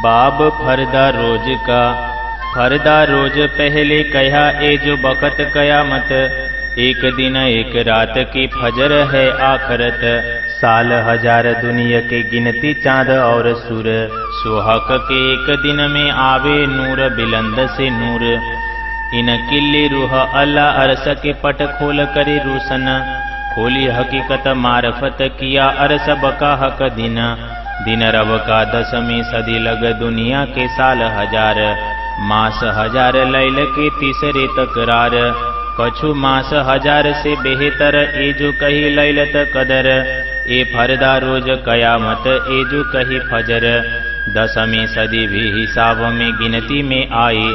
बाब फरदा रोज का। फरदा रोज पहले कहा ए जो बखत कयामत, एक दिन एक रात की फजर है आखरत। साल हजार दुनिया के गिनती चांद और सूर, सुहाग के एक दिन में आवे नूर बिलंद से नूर। इन किल्ली रूह अल्लाह अरस के पट खोल करे रूसन, खोली हकीकत मारफत किया अरस बका हक दिन। दिन रब का 10वीं सदी लग दुनिया के साल हजार, मास हजार लैल के तीसरे तकरार। कछु मास हजार से बेहतर ए जो कही लैलत कदर, ए फरदा रोज कयामत ए जो कही फजर। 10वीं सदी भी हिसाब में गिनती में आई,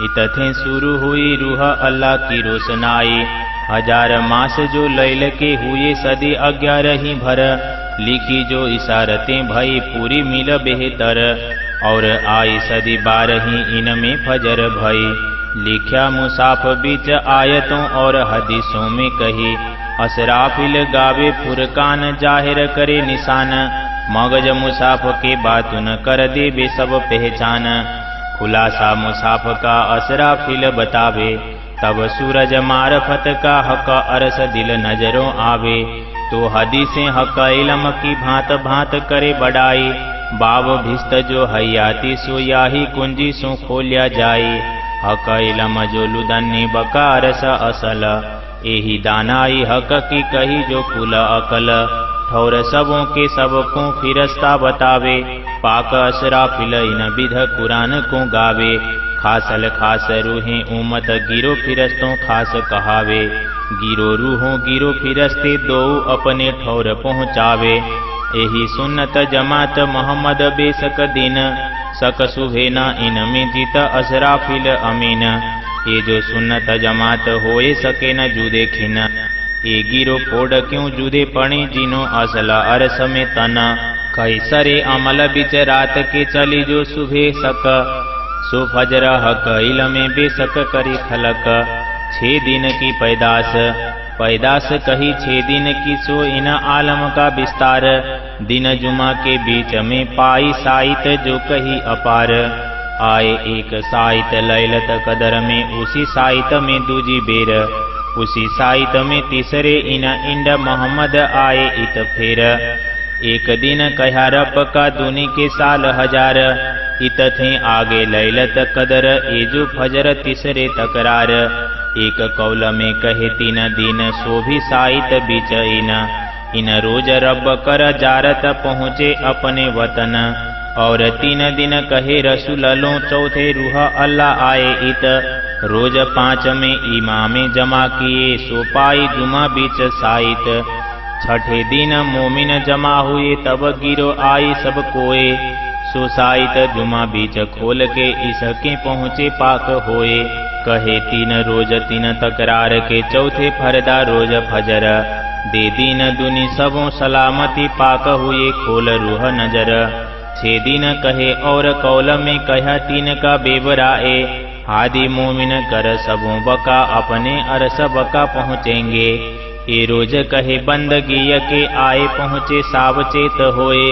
इतथे शुरू हुई रूह अल्लाह की रोशनाई। हजार मास जो लैल के हुए सदी 11 ही भर, लिखी जो इशारतें भई पूरी मिल बेहतर। और आई सदी 12 इनमें फजर भई, लिख्या मुसाफ बीच आयतों और हदीसों में कही। असराफिल गावे फुरकान जाहिर करे निशान, मगज मुसाफ के बातुन कर दे बे सब पहचान। खुलासा मुसाफ का असराफिल बतावे, तब सूरज मारफत का हक अरस दिल नजरों आवे। तो हदीसें हक इलम की भांत भांत करे बढ़ाई, बाब भिस्त जो हयाती सो याही कुंजी सो खोलिया जाई। हक इलम जो लुदन्नी बका अरस असल, एही दानाई हक की कही जो कुल अकल। ठौर सबों के सबको फिरस्ता बतावे, पाक असराफिल इन विध कुरान को गावे। खासल खास रूहें उम्मत गिरो फिरस्तों खास कहावे, गिरो रूहों गिरो फिरस्ते दो अपने ठौर पहुँचावे। यही सुन्नत जमात मोहम्मद बेसक दिन, सक सुहेना इनमें जीत असराफिल अमीन। ये जो सुन्नत जमात होए सके न जुदे खिन, ये गिरो फोड़ क्यों जुदे पड़े जिनो असला अरस में तना। कैसरे अमल बिच रात के चली जो सुबह सक, सो फजर हक इल में बेसक करी खलक। 6 दिन की पैदास कही 6 दिन की सो इन आलम का विस्तार। दिन जुमा के बीच में पाई साइत जो कही अपार, आए एक साइत लैलत कदर में उसी साइत में दूजी बेर। उसी साइत में तीसरे इन इंड मोहम्मद आए इत फेर। एक दिन कहा रब का दुनी के साल हजार, इत थे आगे लैलत कदर ए जो फजर तीसरे तकरार। एक कौल में कहे 3 दिन सो भी साइत बीच इन रोज रब कर जारत पहुँचे अपने वतन। और 3 दिन कहे रसूललों चौथे रूह अल्लाह आए इत। रोज 5 में इमामे जमा किए सो पाई जुमा बीच साइत। 6ठे दिन मोमिन जमा हुए तब गिरो आई सब कोए, सो साइत जुमा बीच खोल के इसके पहुँचे पाक होए। कहे 3 रोज 3 तकरार के चौथे फरदा रोज फजर, दे दिन दुनी सबों सलामती पाक हुए खोल रूह नजर। 6 दिन कहे और कौल में कहा 3 का बेबराए, हादी मोमिन कर सबों बका अपने अरस बका पहुँचेंगे। ए रोज कहे बंदगी के आए पहुँचे सावचेत होए,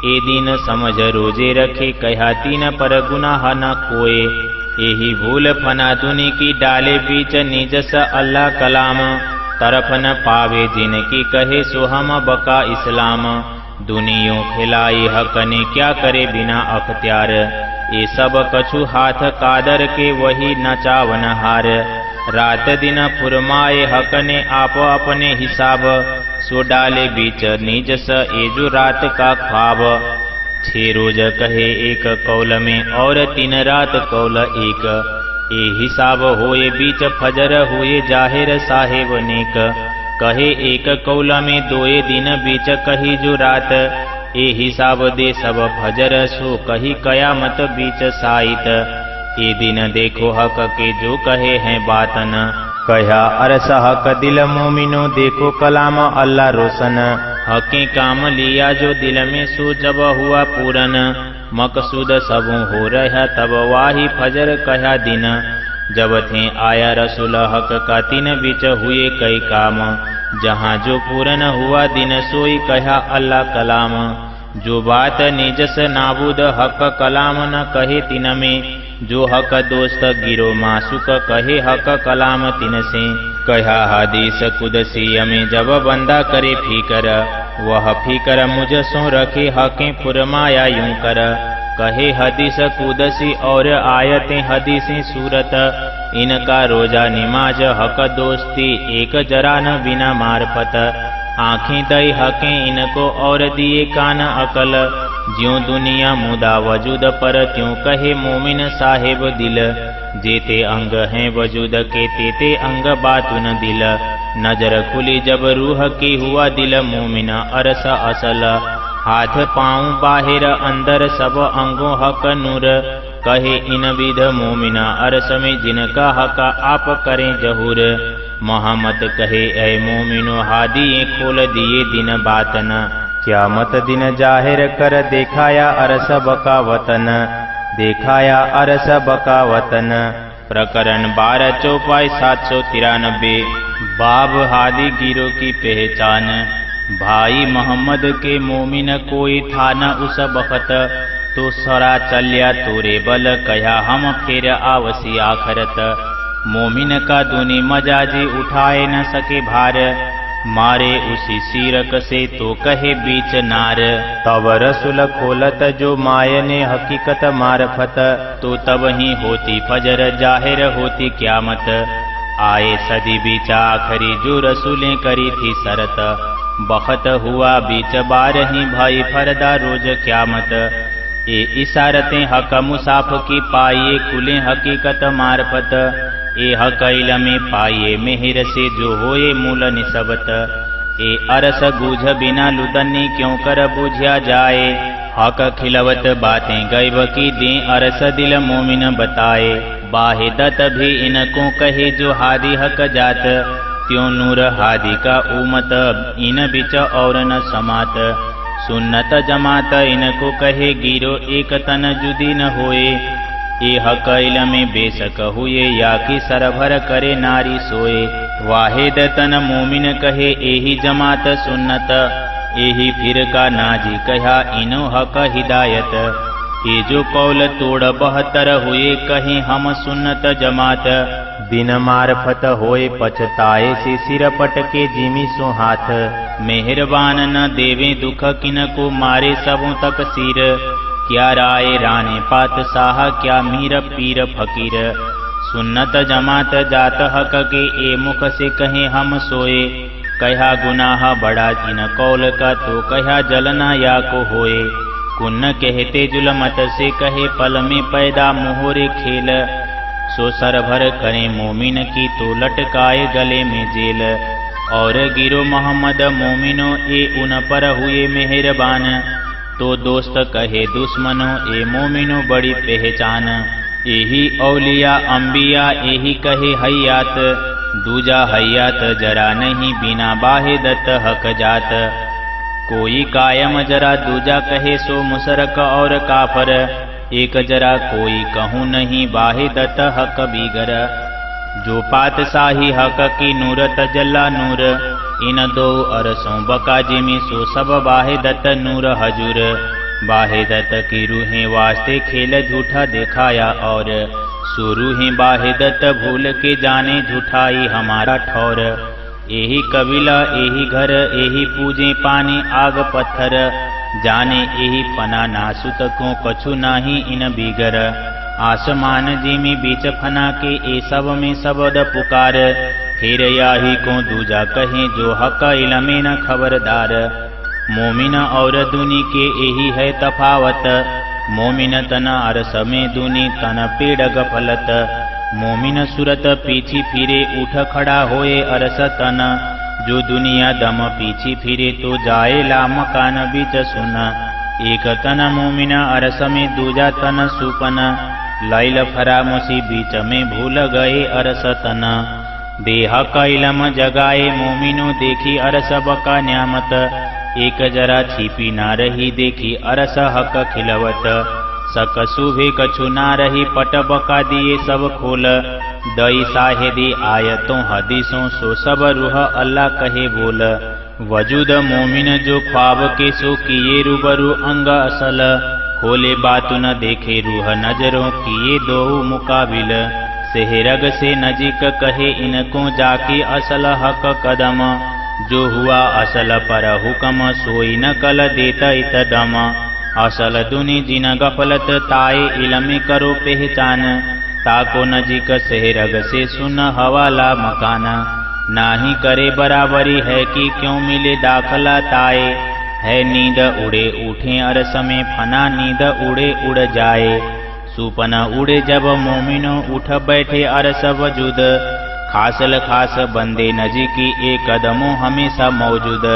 ए दिन समझ रोजे रखे कहा 3 पर गुनाह न कोए। यही भूल फना दुनी की डाले बीच निजस अल्लाह कलाम, तरफ न पावे जिनकी कहे सो हम बका इस्लाम। दुनियों खिलाई हक ने क्या करे बिना अख्तियार, ये सब कछु हाथ कादर के वही नचावन हार। रात दिन फुरमाए हक ने आप अपने हिसाब, सो डाले बीच निजस ए जो रात का ख्वाब। 6 रोज कहे एक कौल में और 3 रात कौल एक, ए हिसाब होए बीच फजर हुए जाहिर साहेब नेक। कहे एक कौल में 2 दिन बीच कही जो रात, ए हिसाब दे सब फजर सो कही कयामत बीच साइत। ए दिन देखो हक के जो कहे हैं बातन, कहा अरस हक दिल मोमिनो देखो कलाम अल्लाह रोशन। हके काम लिया जो दिल में सो जब हुआ पूरन, मकसूद सबों हो रहा तब वाही फजर कहा दिन। जब थे आया रसूल हक का 3 बीच हुए कई काम, जहाँ जो पूरन हुआ दिन सोई कहा अल्लाह कलाम। जो बात निजस नाबूद हक कलाम न कहे तिन में, जो हक दोस्त गिरो मासुक कहे हक कलाम तिन से। कहा हदीस कुदसी में जब बंदा करे फीकर, वह फीकर मुझ सो रखे हकें फुरमाया यूं कर। कहे हदीस कुदसी और आयतें हदीसें सूरत, इनका रोजा निमाज हक दोस्ती एक जरा न बिना मारफत। आँखें दई हकें इनको और दिए कान अकल, ज्यों दुनिया मुदा वजूद पर त्यों कहे मोमिन साहेब दिल। जेते अंग हैं वजूद के तेते अंग बातुन दिल, नजर खुली जब रूह की हुआ दिल मोमिन अरस असल। हाथ पाँव बाहिर अंदर सब अंगों हक नूर, कहे इन विध मोमिना अरस में जिनका हक आप करें जहूर। मोहम्मद कहे ऐ मोमिनो हादिए खोल दिए दिन बातन, क्या मत दिन जाहिर कर देखाया अरस बका वतन, देखाया अरस बका वतन। प्रकरण 12 चौपाई 793। बाब हादी गिरो की पहचान। भाई मोहम्मद के मोमिन कोई था न उस बखत, तो सरा चल्या तोरे बल कया हम फिर आवसी आखरत। मोमिन का दुनी मजाजी उठाए न सके भार, मारे उसी सीरक से तो कहे बीच नार। तब रसुल खोलत जो माय ने हकीकत मारफत, तो तब ही होती फजर जाहिर होती क्यामत। आए सदी बीच आखरी जो रसूलें करी थी सरत, बखत हुआ बीच बार ही भाई फरदा रोज क्यामत। ए इशारतें हक मुसाफ की पाइए कुलें हकीकत मारफत, ए हक इलमे पाइए मेहर से जो होए मूल निसबत। ए अरस बूझ बिना लुदन्नी क्यों कर बूझा जाए, हक खिलवत बातें गैब की दें अरस दिल मोमिन बताए। बाहिदत भी इनको कहे जो हादी हक जात, त्यों नूर हादी का उमत इन बिच और न समात। सुन्नत जमात इनको कहे गिरो एक तन जुदी न होए, ए हक इलमे बेशक हुए या कि सरभर करे नारी सोए। वाहिद तन मोमिन कहे एही जमात सुन्नत, एही फिर का नाजी कहा इनो हक हिदायत। ये जो कौल तोड़ 72 हुए कहे हम सुन्नत जमात, दिन मारफत होए पछताए से सिर पटके जिमी सो हाथ। मेहरबान न देवे दुख किनको मारे सबों तक सिर, क्या राय रानी पातशाह क्या मीर पीर फकीर। सुन्नत जमात जात हक के ए मुख से कहे हम सोए, कहा गुनाह बड़ा जिन कौल का तो कहा जलना या को होए। कुन्न कहते जुलमत से कहे पल में पैदा मोहरे खेल, सो सरभर करें मोमिन की तो लटकाए गले में जेल। और गिरो मोहम्मद मोमिनो ए उन पर हुए मेहरबान, तो दोस्त कहे दुश्मनो ए मोमिनो बड़ी पहचान। यही औलिया अंबिया यही कहे हयात, दूजा हयात जरा नहीं बिना बाहिदत हक जात। कोई कायम जरा दूजा कहे सो मुशरक और काफर, एक जरा कोई कहूँ नहीं बाहिदत हक बीगर। जो पातशाही हक की नूर तजल्ला नूर, इन दो अरसों बका जिमी सो सब बाहिदत नूर हजूर। बाहिदत की रूहें वास्ते खेल झूठा दिखाया और, सो रूहें बाहिदत भूल के जाने झूठाई हमारा ठौर। यही कबीला यही घर यही पूजे पानी आग पत्थर, जाने यही पना नासुत को कछु नाही इन बिगर। आसमान जिमी बीच फना के ए सब में सबद पुकार, फिर याही को दूजा कहे जो हक इलमे न खबरदार। मोमिन और दुनी के यही है तफावत, मोमिन तन अरस में दुनी तन पेड़ गफलत। मोमिन सूरत पीछी फिरे उठ खड़ा होए अरस तन, जो दुनिया दम पीछी फिरे तो जाए ला मकान बीच सुन। एक तन मोमिन अरस में दूजा तन सुपन, लैल फरामोशी बीच में भूल गए अरस तन। देह का इलम जगाए मोमिनो देखी अरस बका न्यामत, एक जरा छिपी ना रही देखी अरस हक खिलवत। सक सुभे कछु ना रही पट बका दिए सब खोल, दई साहेदी आयतों हदीसों सो सब रूह अल्लाह कहे बोल। वजूद मोमिन जो ख्वाब के सो किए रूबरू अंग असल, खोले बात न देखे रूह नजरों किए दो मुकाबिल, सेहरग से नजीक कहे इनको जाके असल हक कदम, जो हुआ असल पर हुक्म सोई न कल देता इतदम, असल दुनी जिन गफलत ताए इलम करो पहचान, ताको नजीक सेहरग से सुन हवाला मकान, नाही करे बराबरी है कि क्यों मिले दाखला ताए, है नींद उड़े उठे अरस में फना नींद उड़े उड़ जाए, सुपना उड़े जब मोमिनो उठ बैठे अरस वजूद, खासल खास बंदे नजीकी एक कदमों हमेशा मौजूद,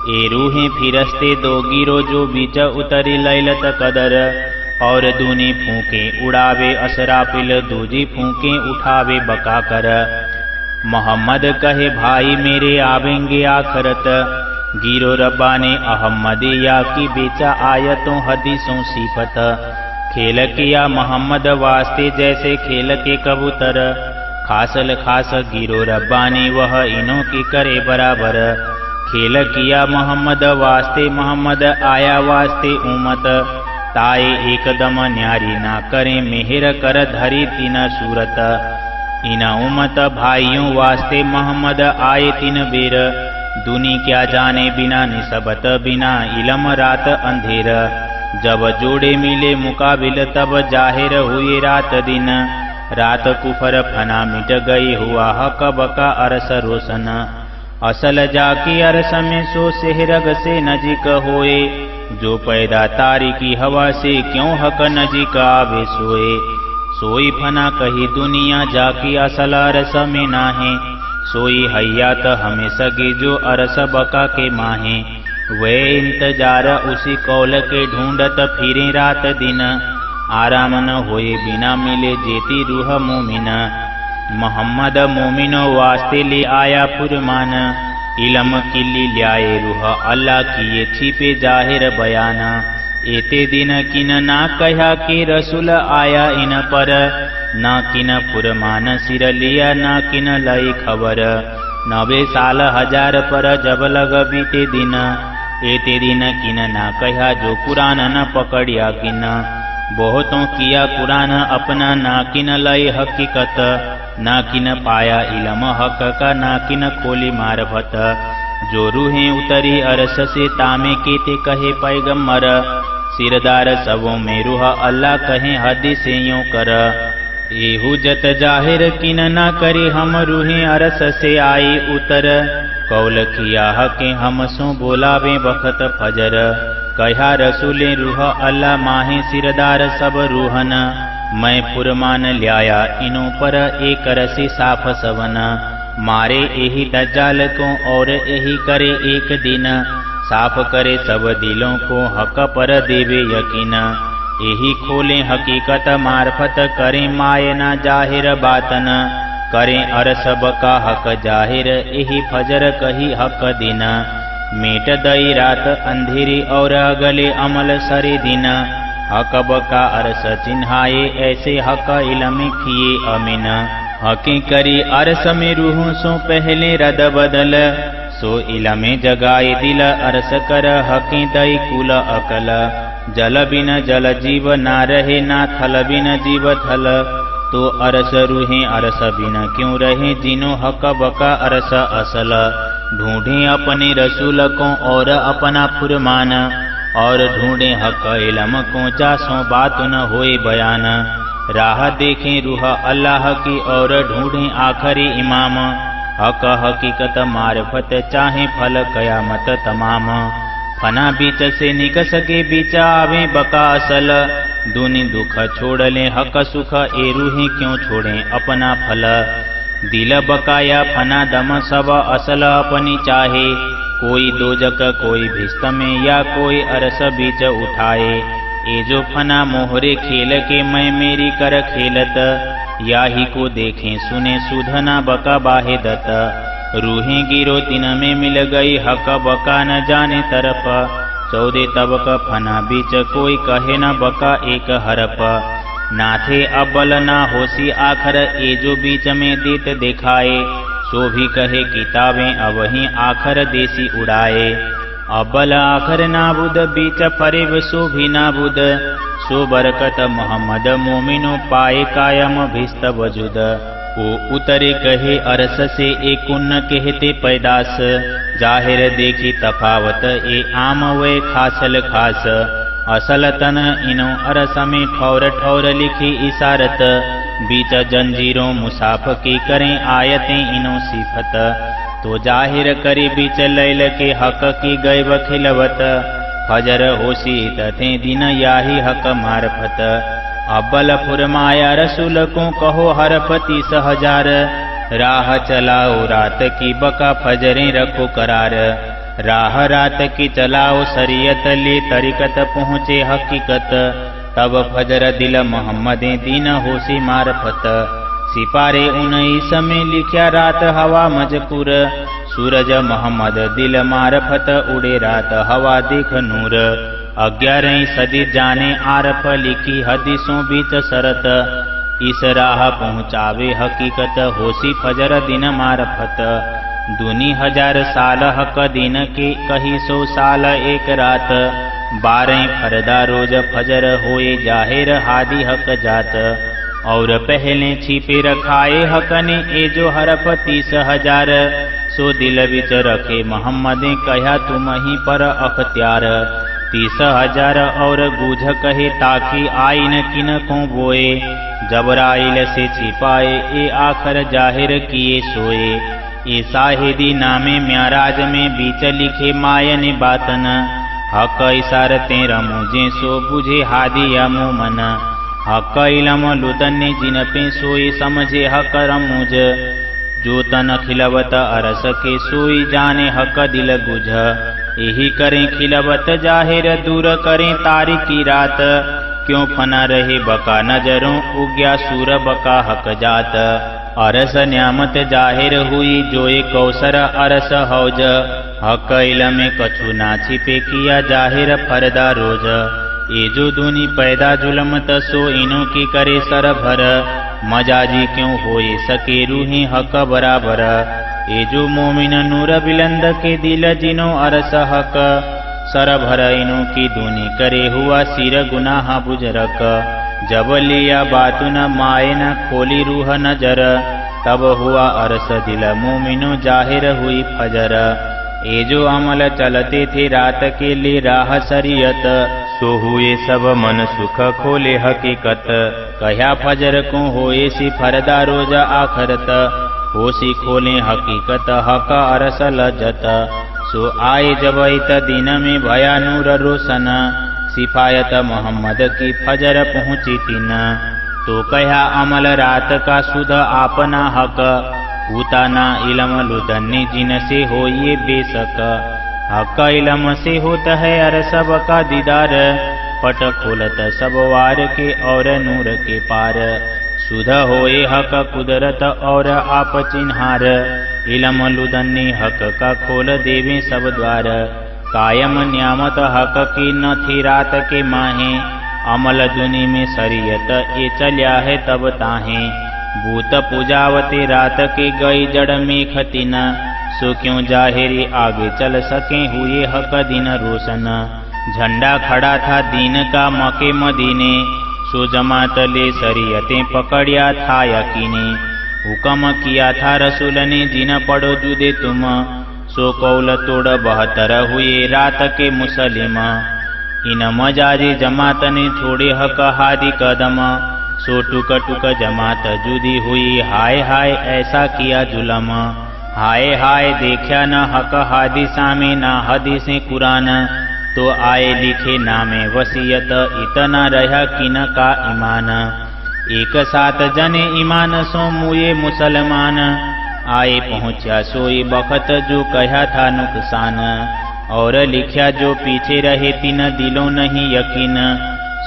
ए रूहें फिरस्ते दो गिरो जो बीच उतरी लैलत कदर, और दूनी फूके उड़ावे असराफिल दूजी फूके उठावे बका कर, मोहम्मद कहे भाई मेरे आवेंगे आखरत, गिरो रब्बा ने अहमदिया की बेचा आयतों हदीसों सिफत, खेल किया मोहम्मद वास्ते जैसे खेल के कबूतर, खासल खास गिरो रब्बा ने वह इनों की करे बराबर, खेल किया मोहम्मद वास्ते मोहम्मद आया वास्ते उमत, ताए एकदम न्यारी ना करे मेहर कर धरी तीन सूरत, इना उमत भाइयों वास्ते मोहम्मद आए तीन बेर, दुनी क्या जाने बिना निसबत बिना इलम रात अंधेर, जब जोड़े मिले मुकाबिल तब जाहिर हुए रात दिन, रात कुफर फना मिट गई हुआ हक बका अरस रोशन, असल जाकी अरस में सो सेहरग से नजीक होए, जो पैदा तारीकी हवा से क्यों हक नजीक आवे सोए, सोई फना कही दुनिया जाकी असल अरस में नाहे, सोई हयात हमें सगे जो अरस बका के माहे, वे इंतजार उसी कौल के ढूंढत फिरे रात दिन, आराम न होए बिना मिले जेती रूह मोमिन, मोहम्मद मोमिनो वास्ते ले आया फुरमान, इलम किल्ली ल्याए रूह अल्लाह किए छिपे जाहिर बयान, एते दिन किन ना कहा कि रसूल आया इन पर, ना किन फुरमान सिर लिया ना किन लाई खबर, 90 साल हजार पर जब लग बीते दिन, एते दिन किन ना कहा जो कुरान न पकड़िया किन, बहुतों किया कुरान अपना ना किन लाई हकीकत, ना किन पाया इलम हक का ना किन खोली मारफत, जो रूहें उतरी अरस से तामे केते कहे पैगम्बर, सिरदार सबों में रूह अल्लाह कहे हदीसें यूं कर, ये हुजत जाहिर किन ना करे हम रूहें अरस से आई उतर, कौल किया हके हम सो बोलावे बखत फजर, कहा रसूले रूह अल्लाह माहे सिरदार सब रूहन, मैं फुरमान ल्याया इनों पर एक रसी साफ सवन, मारे यही दज्जाल को और यही करे एक दिन, साफ करे सब दिलों को हक पर देवे यकीन, यही खोले हकीकत मार्फत करें मायना जाहिर बातन, करें अरस बका हक जाहिर यही फजर कही हक दिन, मेट दई रात अंधेरी और अगले अमल सरे दिन, हक बका अरस चिन्हाए ऐसे हक इलम किए अमीन, हकी करी अरस में रूहों सो पहले रद बदल, सो इलम जगाए दिल अरस कर हकी दई कुल अकल, जल बिन जल जीव ना रहे ना थल बिन जीव थल, तो अरस रूहें अरस बिन क्यों रहे जिनो हक बका अरस असल, ढूंढे अपने रसूल को और अपना फुरमान, और ढूंढे हक इलम को जासों बात न होए बयान, राह देखें रूह अल्लाह की और ढूंढे आखरी इमाम, हक हकीकत मारफत चाहे फल कयामत तमाम, फना बीच से निकस के बीच आवे बका असल, दूनी दुख छोड़ ले हक सुख ए रूहें क्यों छोड़े अपना फल, दिल बकाया फना दम सब असल अपनी चाहे, कोई दोजक कोई भिस्त में या कोई अरस बीच उठाए, ए जो फना मोहरे खेल के मैं मेरी कर खेलत, या ही को देखें सुने सुधना बका बाहेदत, रूहें गिरो तिन में मिल गई हक बका न जाने तरफ, 14 तबक फना बीच कोई कहे न बका एक हरफ, ना थे अब्बल ना होसी आखर ए जो बीच में देत दिखाए, सो भी कहे किताबें अवहीं आखर देसी उड़ाए। अब्बल आखर नाबुद बीच फरेब सो भी नाबुद। सो बरकत मोहम्मद मोमिनो पाए कायम भिस्त वजुद। ओ उतरे कहे अरस से एक कुन्न कहते पैदास। जाहिर देखी तफावत ए आम वे खासल खास। असल तन इनो अरस में ठौर ठौर लिखी इशारत। बीच जंजीरों मुसाफ की करें आयतें इनो सिफत। तो जाहिर करी बीच लैल के हक की गैब खिलवत। फजर होशी तथे दिन याही हक मारफत। अब्बल फुरमाया रसूल को कहो हरफ 30,000। राह चलाओ रात की बका फजरें रखो करार। राह रात की चलाओ शरीयत ले तरीकत पहुँचे हकीकत। तब फजर दिल मोहम्मदे दीन होशी मारफत। सिपारे 19 में लिखा रात हवा मजकूर। सूरज मोहम्मद दिल मारफत उड़े रात हवा देख नूर। 11वीं सदी जाने आरफ लिखी हदीसों बीच शरत। इस राह पहुँचावे हकीकत होशी फजर दिन मारफत। दूनी 1000 साल हक दिन के कही 100 साल एक रात। 12 फरदा रोज फजर होए जाहिर हादी हक जात। और पहले छिपे रखाए हक ने ए जो हरफ 30,000। सो दिल बिच रखे मोहम्मद कहा तुम ही पर अख्तियार। 30,000 और गूझ कहे ताकि आइन किन को बोए। जबराइल से छिपाए ए आखर जाहिर किए सोए। ए साहिदी नामे म्याराज में बीच लिखे मायन बातन। हक इशारतें रमूजे सो बुझे हादी अमूमन। हक इलम लुदन्ने जिन पे सोई समझे हक रमूज। जो तन खिलवत अरस के सोई जाने हक दिल गुझ। यही करें खिलवत जाहिर दूर करें तारीकी रात। क्यों फना रहे बका नजरों उग्या सूर बका हक जात। अरस न्यामत जाहिर हुई जोए कौसर अरस हौज। हक इलम कछु ना छिपे किया जाहिर फरदा रोज। ये जो दूनी पैदा जुलमत सो इनो की करे सर भर। मजाजी क्यों होए सके रूही हक बराबर। ये जो मोमिन नूर बिलंद के दिल जिनो अरस हक। सर भर इनो की दूनी करे हुआ सिर गुनाह बुजरक। जब लिया बातु न माए न खोली रूह नजर। तब हुआ अरस दिल मोमिनो जाहिर हुई फजर। ये जो अमल चलते थे रात के लिए राह शरीयत। सो हुए सब मन सुख खोले हकीकत। कहा फजर को होए सी फरदा रोज आखरत। होशी खोले हकीकत हक अरस लजत। सो आए जब इत दिन में भया नूर रोशन। सिफायत मोहम्मद की फजर पहुँची तीन। तो कहा अमल रात का सुध आपना हक। उताना इलम लुदन्नी जिन से हो ये बेशक। हक इलम से होता है अरसब का दीदार। पट खोलत सब वार के और नूर के पार। सुध होए हक कुदरत और आप चिन्हार। इलम लुदन्नी हक का खोल देवे सब द्वार। कायम न्यामत हक की न थी रात के माहे। अमल दुनी में शरीयत ये चल्या है तब ताहे। भूत पूजावते रात के गई जड़ में खतीना। सो क्यों जाहिरी आगे चल सके हुए हक दिन रोशन। झंडा खड़ा था दीन का मके मदीने। सो जमात ले शरीयतें पकड़िया था यकीने। हुक्म किया था रसूल ने जिन पढ़ो जुदे तुम। सो कौल तोड़ 72 हुए रात के मुसलिम। इन मजाजी जमात ने छोड़े हक हादी कदम। सो टुक टुक जमात जुदी हुई। हाय हाय ऐसा किया जुलम। हाय हाय देखा न हक हादिसा में न हदीसें कुरान। तो आए लिखे नामे वसीयत इतना रहा किन का ईमान। एक साथ जने ईमान सो मुए मुसलमान। आए पहुँचा सोई बखत जो कहा था नुकसान। और लिखा जो पीछे रहे तीन दिलों नहीं यकीन।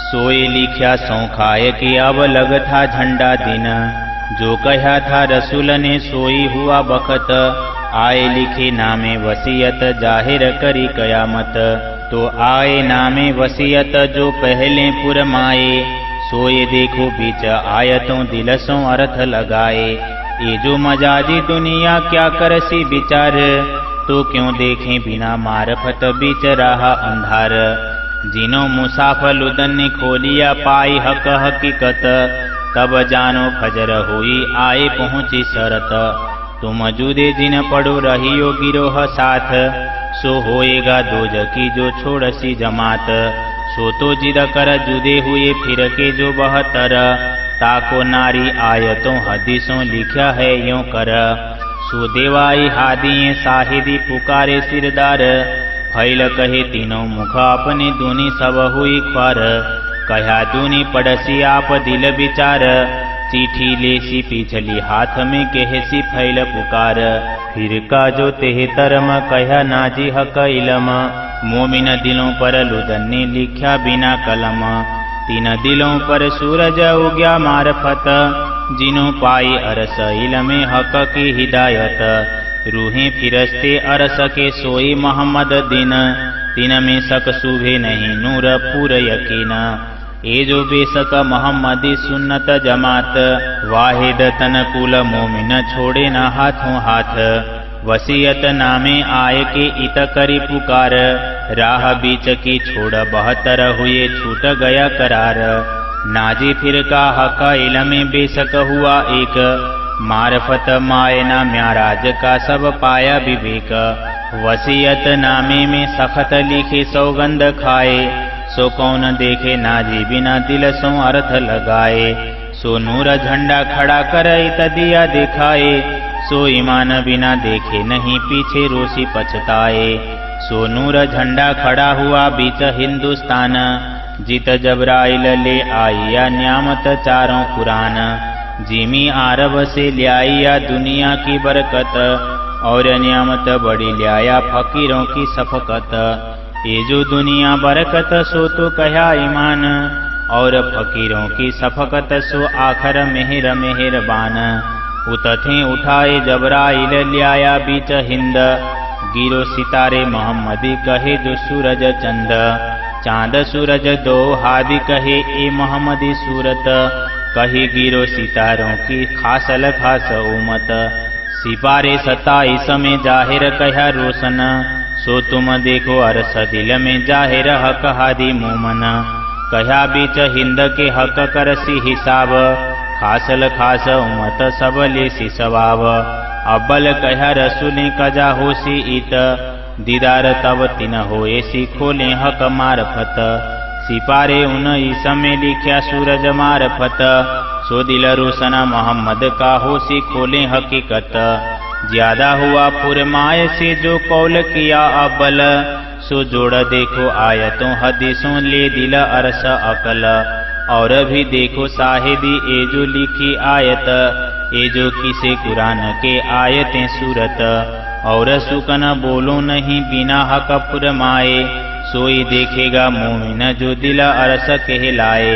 सोए लिखा सौखाए कि अब लग था झंडा दिन। जो कहा था रसूल ने सोई हुआ बखत। आए लिखे नामे वसीयत जाहिर करी कयामत। तो आए नामे वसीयत जो पहले पुरमाए। सोए देखो बीच आयतों दिलसों अर्थ लगाए। ये जो मजाजी दुनिया क्या करसी विचार, तो क्यों देखें बिना मारफत बीच रहा अंधार। जिनो मुसाफर लुदन ने खोलिया पाई हक हकीकत, तब जानो फजर हुई आए पहुँची शरत। तुम जुदे जिन पड़ो रहियो गिरोह साथ, सो होएगा दोजकी जो छोड़सी जमात। सो तो जिद कर जुदे हुए फिर के जो 72, ताको नारी आयतों हदीसों लिखा है यों कर। सो देवाई हादिए साहिदी पुकारे सिरदार, फैल कहे तीनों मुख अपने दूनी सब हुई ख्वार। कहा दूनी पड़सी आप दिल विचार, चिट्ठी लेसी पिछली हाथ में कहसी फैल पुकार। फिर का जो तेह तरम कहा नाजी हक इलम, मोमिन दिलों पर लुदन ने लिखा बिना कलम। 3 दिलों पर सूरज उग्या मारफत, जिन्हों पाई अरस इलम हक की हिदायत। रूहें फिरस्ते अरस के सोई मोहम्मद दिन, 3 में शक सुभे नहीं नूर पूर यकीन। ए जो बेशक मोहम्मदी सुन्नत जमात, वाहिद तन कुल मोमिन छोड़े न हाथों हाथ। वसीयत नामे आय के इत करी पुकार, राह बीच की छोड़ 72 हुए छूट गया करार। नाजी फिर का हक इलमे बेशक हुआ एक, मारफत मायना म्याराज का सब पाया विवेक। वसीयत नामे में सखत लिखे सौगंध खाए, सो कौन देखे नाजी बिना दिल सो अर्थ लगाए। सो नूर झंडा खड़ा कर इत दिया दिखाए, सो ईमान बिना देखे नहीं पीछे रोसी पछताए। सो नूर झंडा खड़ा हुआ बीच हिंदुस्तान, जीत जबराइल ले आइया न्यामत चारों कुरान। जिमी अरब से लिया दुनिया की बरकत, और न्यामत बड़ी लिया फकीरों की सफकत। ये जो दुनिया बरकत सो तो कहा ईमान, और फकीरों की सफकत सो आखर मेहर मेहरबान। उतथे उठाए जबराइल लिया बीच हिंद, गिरो सितारे मोहम्मदी कहे जो सूरज चंद। चांद सूरज दो हादी कहे ए मोहम्मदी सूरत, कही गिरो सितारों की खासल खास उमत। सिपारे 27 में जाहिर कहा रोशन, सो तुम देखो अरस दिल में जाहिर हक हादी मोमन। कहा बीच हिंद के हक करसी हिसाब, खासल खास उमत सब लेसी सवाब। अब्बल कहा रसूलें कजा होसी इत, दीदार तब 3 होए सी खोले हक मारफत। सिपारे 19 में लिखा सूरज मारफत, सो दिल रोशन मोहम्मद का होसी खोले हकीकत। ज्यादा हुआ फुरमाए से जो कौल किया अब्बल, सो जोड़ देखो आयतों हदीसों ले दिल अरस अकल। और भी देखो साहिदी ए जो लिखी आयत, ए जो किसे कुरान के आयतें सूरत। और सुकन बोलो नहीं बिना हक फुरमाए, सोई देखेगा मोमिन जो दिल अरस कहलाए।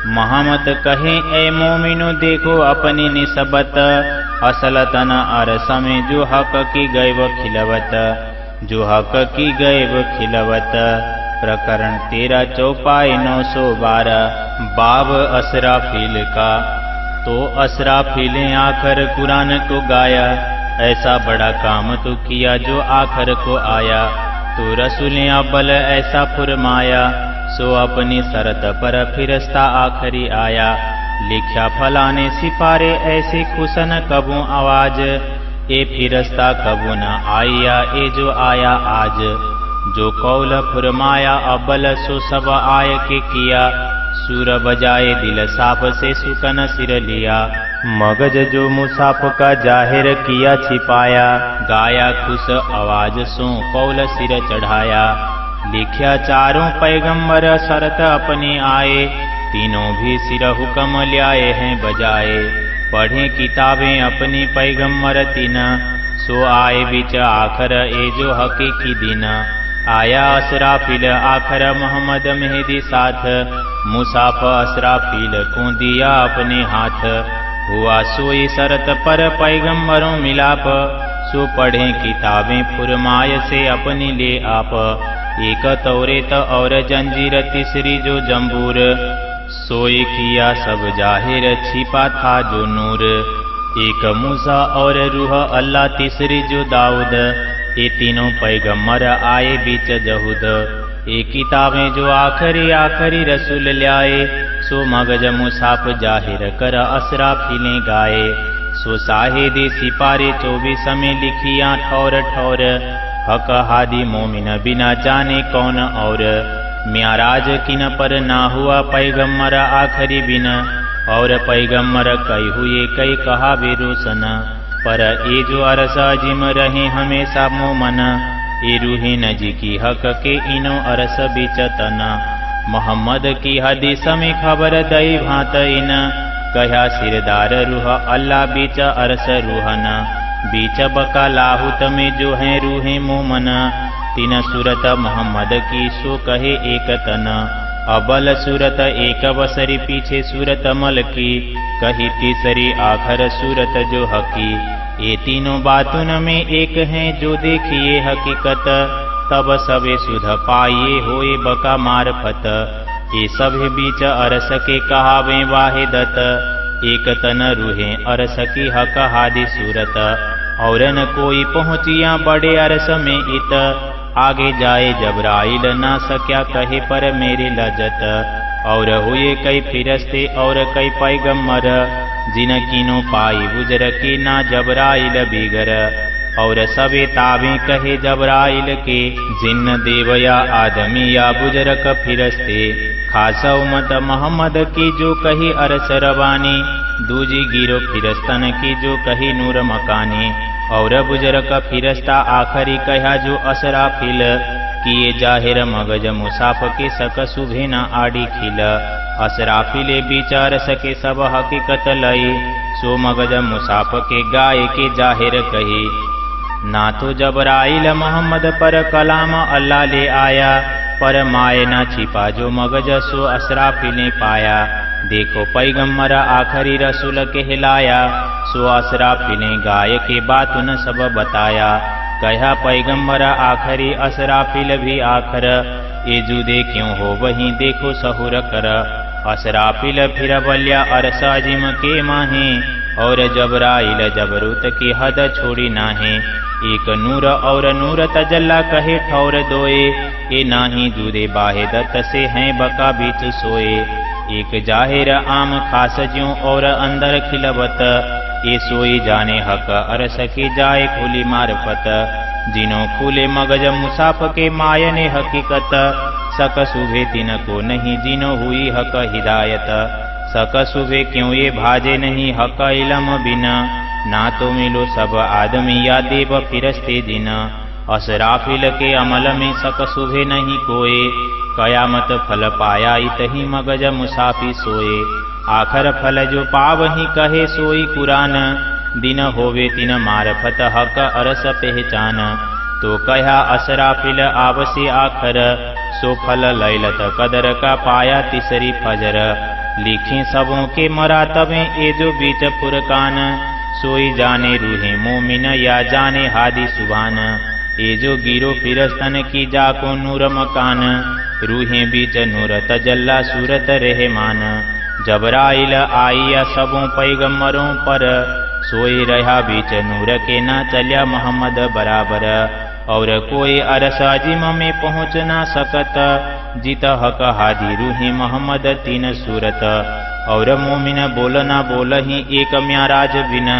मोहम्मद कहे ए मोमिनो देखो अपनी निस्बत, असल तना अरस में जो हक की गैब खिलवत। जो हक की गैब खिलवत। प्रकरण 13 चौपाई 912। बाब असराफील का। तो असराफील ने आखिर कुरान को गाया, ऐसा बड़ा काम तो किया जो आखिर को आया। तो रसूल ने अव्वल ऐसा फरमाया, सो अपनी शरत पर फिरस्ता आखिरी आया। लिखा फलाने सिपारे ऐसे खुशन कबू आवाज, ए फिरस्ता कबू न आया ए जो आया आज। जो कौल फरमाया अव्वल सो सब आय के किया, सूर बजाए दिल साफ से सुकन सिर लिया। मगज जो मुसाफ का जाहिर किया छिपाया, गाया खुश आवाज सो कौल सिर चढ़ाया। लिखा चारों पैगंबर शरत अपने आए, तीनों भी सिर हुक्म ल्याए हैं बजाए। पढ़े किताबें अपनी पैगंबर तीन, सो आए बिच आखर ए जो हकीकी दिन। आया असराफिल आखर मोहम्मद मेहदी साथ, मुसाफ असराफिल को दिया अपने हाथ। हुआ सोई शरत पर पैगंबरों मिलाप, सो पढ़े किताबें फुरमाय से अपनी ले आप। एक तौरेत और जंजीर तीसरी जो जंबूर, सोई किया सब जाहिर छिपा था जो नूर। एक मूसा और रूह अल्लाह तीसरी जो दाऊद, ये तीनों पैगम्बर आए बीच जहूद। ये किताबें जो आखरी रसूल ल्याए, सो मगज मुसाफ जाहिर कर असराफिलें गाए। सो साहिदी सिपारे 24 में लिखियां ठौर ठौर, हक हादी मोमिन बिना जाने कौन और। म्याराज किन पर ना हुआ पैगम्बर आखरी बिन, और पैगम्बर कई हुए कई कहा बेरोसन। पर ये जो अरसा जिम रहे हमेशा मोमन, ये रूहे नजी की हक के इनो अरस बिचतन। मोहम्मद की हदीस में खबर दई भात इन, कहा सिरदार रूह अल्लाह बीच अरस रूहन। बीच बका लाहुत में जो है रूहे मोमन, तीन सूरत मोहम्मद की सो कहे एक तन। अबल सूरत एक बसरी पीछे सूरत मल की, कही तीसरी आखर सूरत जो हकी। ये तीनों बातुन में एक हैं जो देखिए हकीकत, तब सबे सुध पाइए होए बका मारफत। ये सभे बीच अरस के कहावे वाहिदत, एक तन रूहे अरस की हक हादी सूरत। और न कोई पहुँचिया बड़े अरस में इत, आगे जाए जबराइल ना सक्या कहे पर मेरे लजत। और हुए कई फिरस्ते और कई पैगम्बर, जिन कीनो पाई बुजर के ना जबराइल बिगर। और सबे ताबे कहे जबराइल के, जिन देव या आदमी या बुजरक फिरस्ते। खास उम्मत मोहम्मद की जो कही अरस रवानी, दूजी गिरो फिरस्तन की जो कही नूर मकानी। और बुजरक फिरस्ता आखरी कहा जो असराफिल, किए जाहिर मगज मुसाफ के सक सुभे न आड़ी खिल। असराफिले विचार सके सब हकीकत लई, सो मगज मुसाफ के गाय के जाहिर कही। ना तो जबराइल मोहम्मद पर कलाम अल्लाह ले आया, पर माए ना छिपा जो मगज सो असराफिले पाया। देखो पैगम्बर आखरी रसूल कहलाया, सो असराफिले गाय के बातुन सब बताया। कहा पैगम्बर आखरी असराफिल भी आखर, ये जुदे क्यों हो वहीं देखो सहुर कर। असराफिल फिर बल्या अरसा जिम के माहे, और जबराइल जबरूत की हद छोड़ी नाहे। एक नूर और नूर तजल्ला कहे ठौर दोए, ये नाही जुदे बाहिदत से हैं बका बीच सोए। एक जाहिर आम खास ज्यों और अंदर खिलवत, ये सोई जाने हक अरस की जाए खुली मारफत। जिनो खुले मगज मुसाफ के मायने हकीकत, सक सुबे तिन को नहीं जिनो हुई हक हिदायत। सक सुबे क्यों ये भाजे नहीं हक इलम बिना, ना तो मिलो सब आदमी या देव फिरस्ते दिन। असराफिल के अमल में सक सुबे नहीं कोए, कयामत फल पाया इतही मगज मुसाफी सोए। आखर फल जो पावही कहे सोई कुरान, दिन होवे तिन मारफत हक अरस पहचान। तो कहा असराफिल आवसी आखर, सो फल लैलत कदर का पाया तीसरी फजर। लिखे सबों के मरातबे ए जो बीच फुरकान, सोई जाने रूहे मोमिन या जाने हादी सुबान। ए जो गिरो फिरस्तन की जाको नूर मकान, रूहे बीच नूर तजल्ला सूरत रहमान। जबराइल आइया सबों पैगम्बरों पर, सोई रहा बीच नूर के ना चल्या मोहम्मद बराबर। और कोई अरसा जिम में पहुँच ना सकत, जित हक हादी रूही मोहम्मद तीन सूरत। और मोमिन बोलना बोलही एक म्याराज बिना,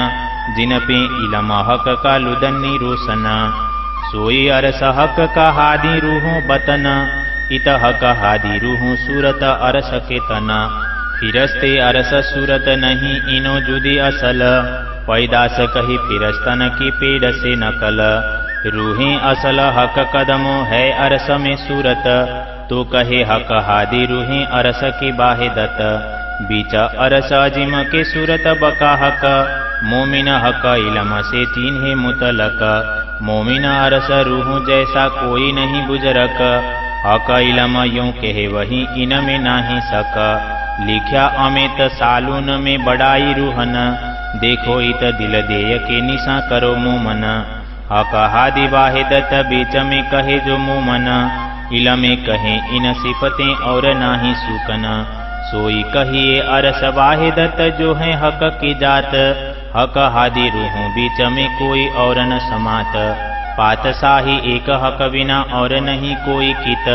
जिन पे इलम हक का लुदन्नी रोशन। सोई अरस हक का हादी रूहों बतन, इत हक हादी रूहों सूरत अरस के तना। फिरस्ते अरस सूरत नहीं इनो जुदी असल, पैदास कही फिरस्तन की पेड़ से नकल। रूहें असल हक कदमों है अरस में सूरत, तो कहे हक हादी रूहें अरस की बाहिदत। बीच अरस जिम के सूरत बका हक, मोमिन हक इलम से चिन्हे मुतलक। मोमिन अरस रूह जैसा कोई नहीं बुजरक, हक इलम यूं कहे वही इन में नाही सक। लिख्या अमित सालून में बड़ाई रूहन, देखो इत दिल देय के निशा करो मोमन। हक हादी वाहिदत बीच में कहे जो मोमन, इलमे कहे इन सिफतें और नाही सूकन। सोई कहिए अरस वाहिदत जो है हक की जात, हक हादि रूहों बीच में कोई और न समात। पात साही एक हक बिना और नहीं कोई कित।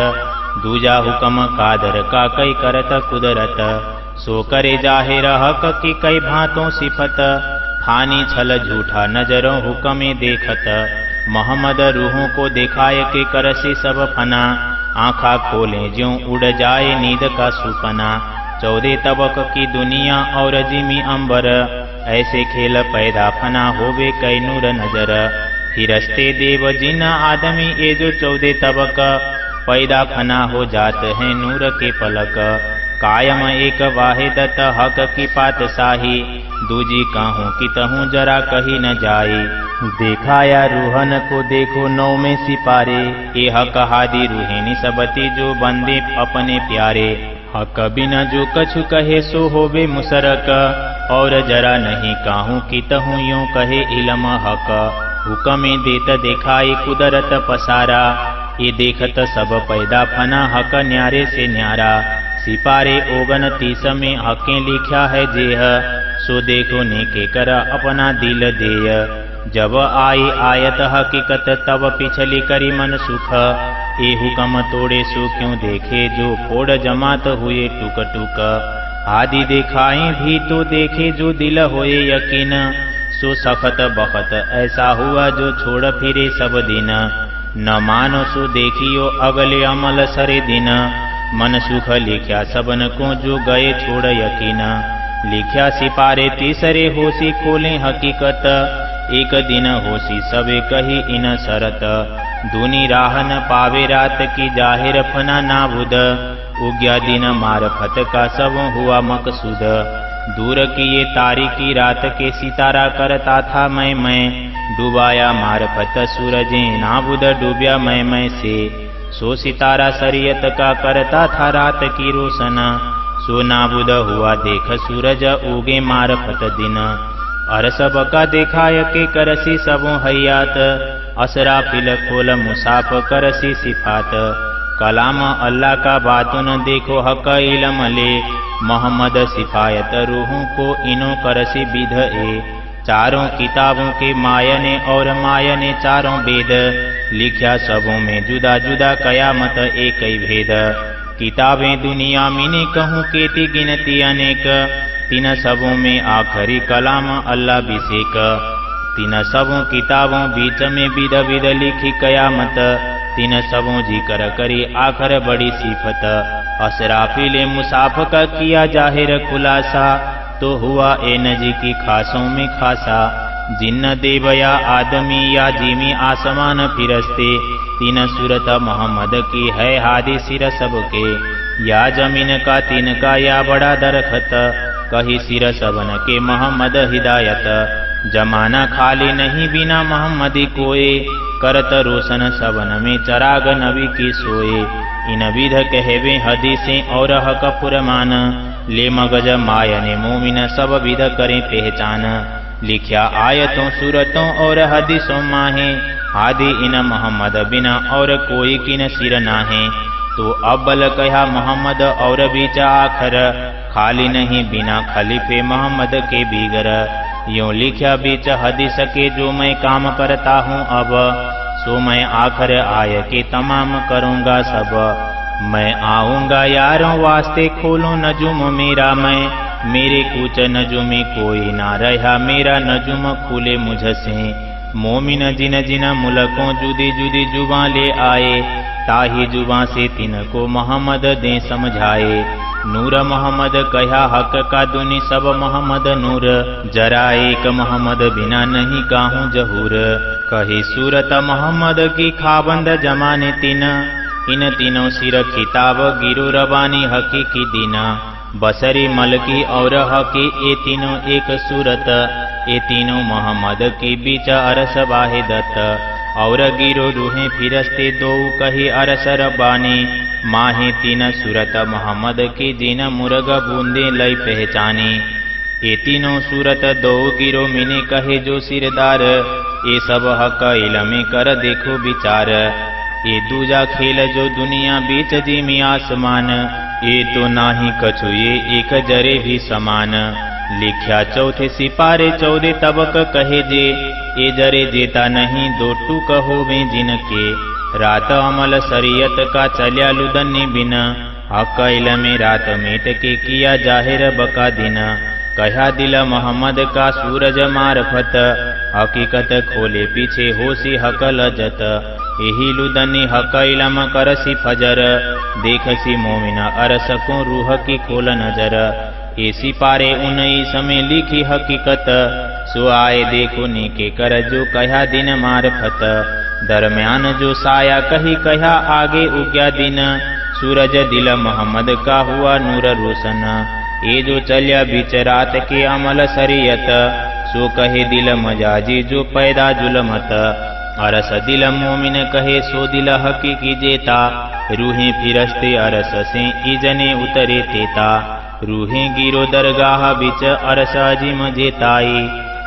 दूजा हुक्म कादर का कई करत कुदरत। सो करे जाहिर हक की कई भांतों सिफत। हानि छल झूठा नजरों हुक्मे देखत। मोहम्मद रूहों को दिखाए के करसी सब फना। आँखा खोले ज्यों उड़ जाए नींद का सुपना। 14 तबक की दुनिया और जिमी अंबर। ऐसे खेल पैदा फना होवे कई नूर नजर। फिरस्ते देव जिन आदमी ये जो 14 तबक। पैदा फना हो जात है नूर के पलक। कायम एक वाहिदत हक की पातशाही। दूजी कहूँ कि तहूँ जरा कही न जाए। देखाया रूहन को देखो 9 में सिपारे। ये हक हादि रूहे निसबती जो बंदे अपने प्यारे। हक बिना जो कछु कहे सो होवे मुसरक। और जरा नहीं कहूँ कि तहूँ यूं कहे इलम हक। हुक्मे देत दिखाई कुदरत पसारा। ये देखत सब पैदा फना हक न्यारे से न्यारा। सिपारे 29 में हकें लिखा है जेह। सो देखो ने के कर अपना दिल देय। जब आई आयत हकीकत तब पिछली करी मन सुख। ए हुक्म तोड़े सो क्यों देखे जो फोड़ जमात हुए टुक टुक। आदि दिखाए भी तो देखे जो दिल होए यकीन। सो सखत बखत ऐसा हुआ जो छोड़ फिरे सब दिन। न मानो सो देखियो अगले अमल सरे दिन। मन सुख लिख्या सबन को जो गए छोड़ यकीन। लिख्या सिपारे तीसरे होसी खोले हकीकत। एक दिन होसी सबे कही इन शरत। दूनी राह न पावे रात की जाहिर फना नाबुद। उग्या दिन मारफत का सब हुआ मकसूद। दूर की ये तारीकी रात के सितारा करता था मैं। डूबाया मारफत सूरजे नाबुद डूब्या मैं से। सो सितारा शरीयत का करता था रात की रोशन। सो नाबुद हुआ देख सूरज उगे मारफत दिन। अरसब का दिखाय के करसी सबों हयात। असराफिल खोल मुसाफ करसी सिफात। कलाम अल्लाह का बातुन देखो हक इलम ले। मोहम्मद सिफायत रूहों को इनो करसी विध ए। चारों किताबों के मायने और मायने चारों वेद। लिख्या सबों में जुदा जुदा कयामत एक ही भेद। किताबें दुनिया मिने कहूँ केती गिनती अनेक। तीन सबों में आखिरी कलाम अल्लाह बिसेक। तीन सबों किताबों बीच में विध विध लिखी कयामत। तीन सबों जिक्र करी आखिर बड़ी सिफत। असराफिले मुसाफ का किया जाहिर खुलासा। तो हुआ ए नजी की खासों में खासा। जिन्न देव या आदमी या जिमी आसमान फिरस्ते। तीन सूरत मोहम्मद की है हादि सिर सबके। या जमीन का तीन का या बड़ा दरखत। कही सिर सबन के मोहम्मद हिदायत। जमाना खाली नहीं बिना मोहम्मदी कोए। करत रोशन सबन में चराग नबी की सोए। इन विध कहवे हदीसें और हक फुरमान। ले मगज मायने मोमिन सब विध करें पहचान। लिख्या आयतों सूरतों और हदीसों माहे। हादी इन मोहम्मद बिना और कोई किन सिर नाहे। तो अब्बल कहा मोहम्मद और बीचा आखर। खाली नहीं बिना खलीफे मोहम्मद के बीगर। यूं लिख्या बीच हदीस के जो मैं काम करता हूँ अब। सो मैं आखिर आय के तमाम करूँगा सब। मैं आऊँगा यारों वास्ते खोलो नजुम मेरा मैं। मेरे कुछ नजुमी कोई ना रहा मेरा नजुम खुले मुझसे। मोमिन जिन जिन मुल्कों जुदी जुदी जुबां ले आए। ताही जुबां से तिनको मोहम्मद दे समझाए। नूर मोहम्मद कहा हक का दुनी सब मोहम्मद नूर। जरा एक मोहम्मद बिना नहीं काहूँ जहूर। कही सूरत मोहम्मद की खाबंद जमाने तीन। इन तीनों सिर किताब गिरो रबानी हकीकी दिन। बसरी मलकी और हकी ये तीनों एक सूरत। ये तीनों मोहम्मद की बीच अरस वाहिदत। और गिरो रूहें फिरस्ते दो कही अरस रबानी। माही तीन सूरत मोहम्मद की जिन मुर्ग बूंदे लई पहचानी। ये तीनों सूरत दो गिरो मिने कहे जो सिरदार। ये सब हक इलमे कर देखो विचार। ये दूजा खेल जो दुनिया बीच जिमी आसमान। ये तो नाही कछु ये एक जरे भी समान। लिख्या चौथे सिपारे 14 तबक कहे जे, ए जरे जेता नहीं दो टूक होवे जिनके, रात अमल शरीयत का चल्या लुदन्नी बिन, हकैल में रात मेट के किया जाहिर बका दिन, कहा दिल मोहम्मद का सूरज मारफत, हकीकत खोले पीछे होसी हकल जत, यही लुदन्नी हकैलम करसी फजर, देखसी मोमिन अरस को रूह की खोल नजर, ऐसी पारे 19 में लिखी हकीकत, सो आए देखो ने के कर जो कहा दिन मारफत, दरम्यान जो साया कही कहा आगे उग्या दिन, सूरज दिल मोहम्मद का हुआ नूर रोशन, ये जो चलिया बीच रात के अमल शरीयत, सो कहे दिल मजाजी जो पैदा जुलमत, अरस दिल मोमिन कहे सो दिल हकीकी जेता, रूहें फिरस्ते अरस से इजने उतरे तेता, रूहें गिरो दरगाह बिच अरस अजीम जेताई,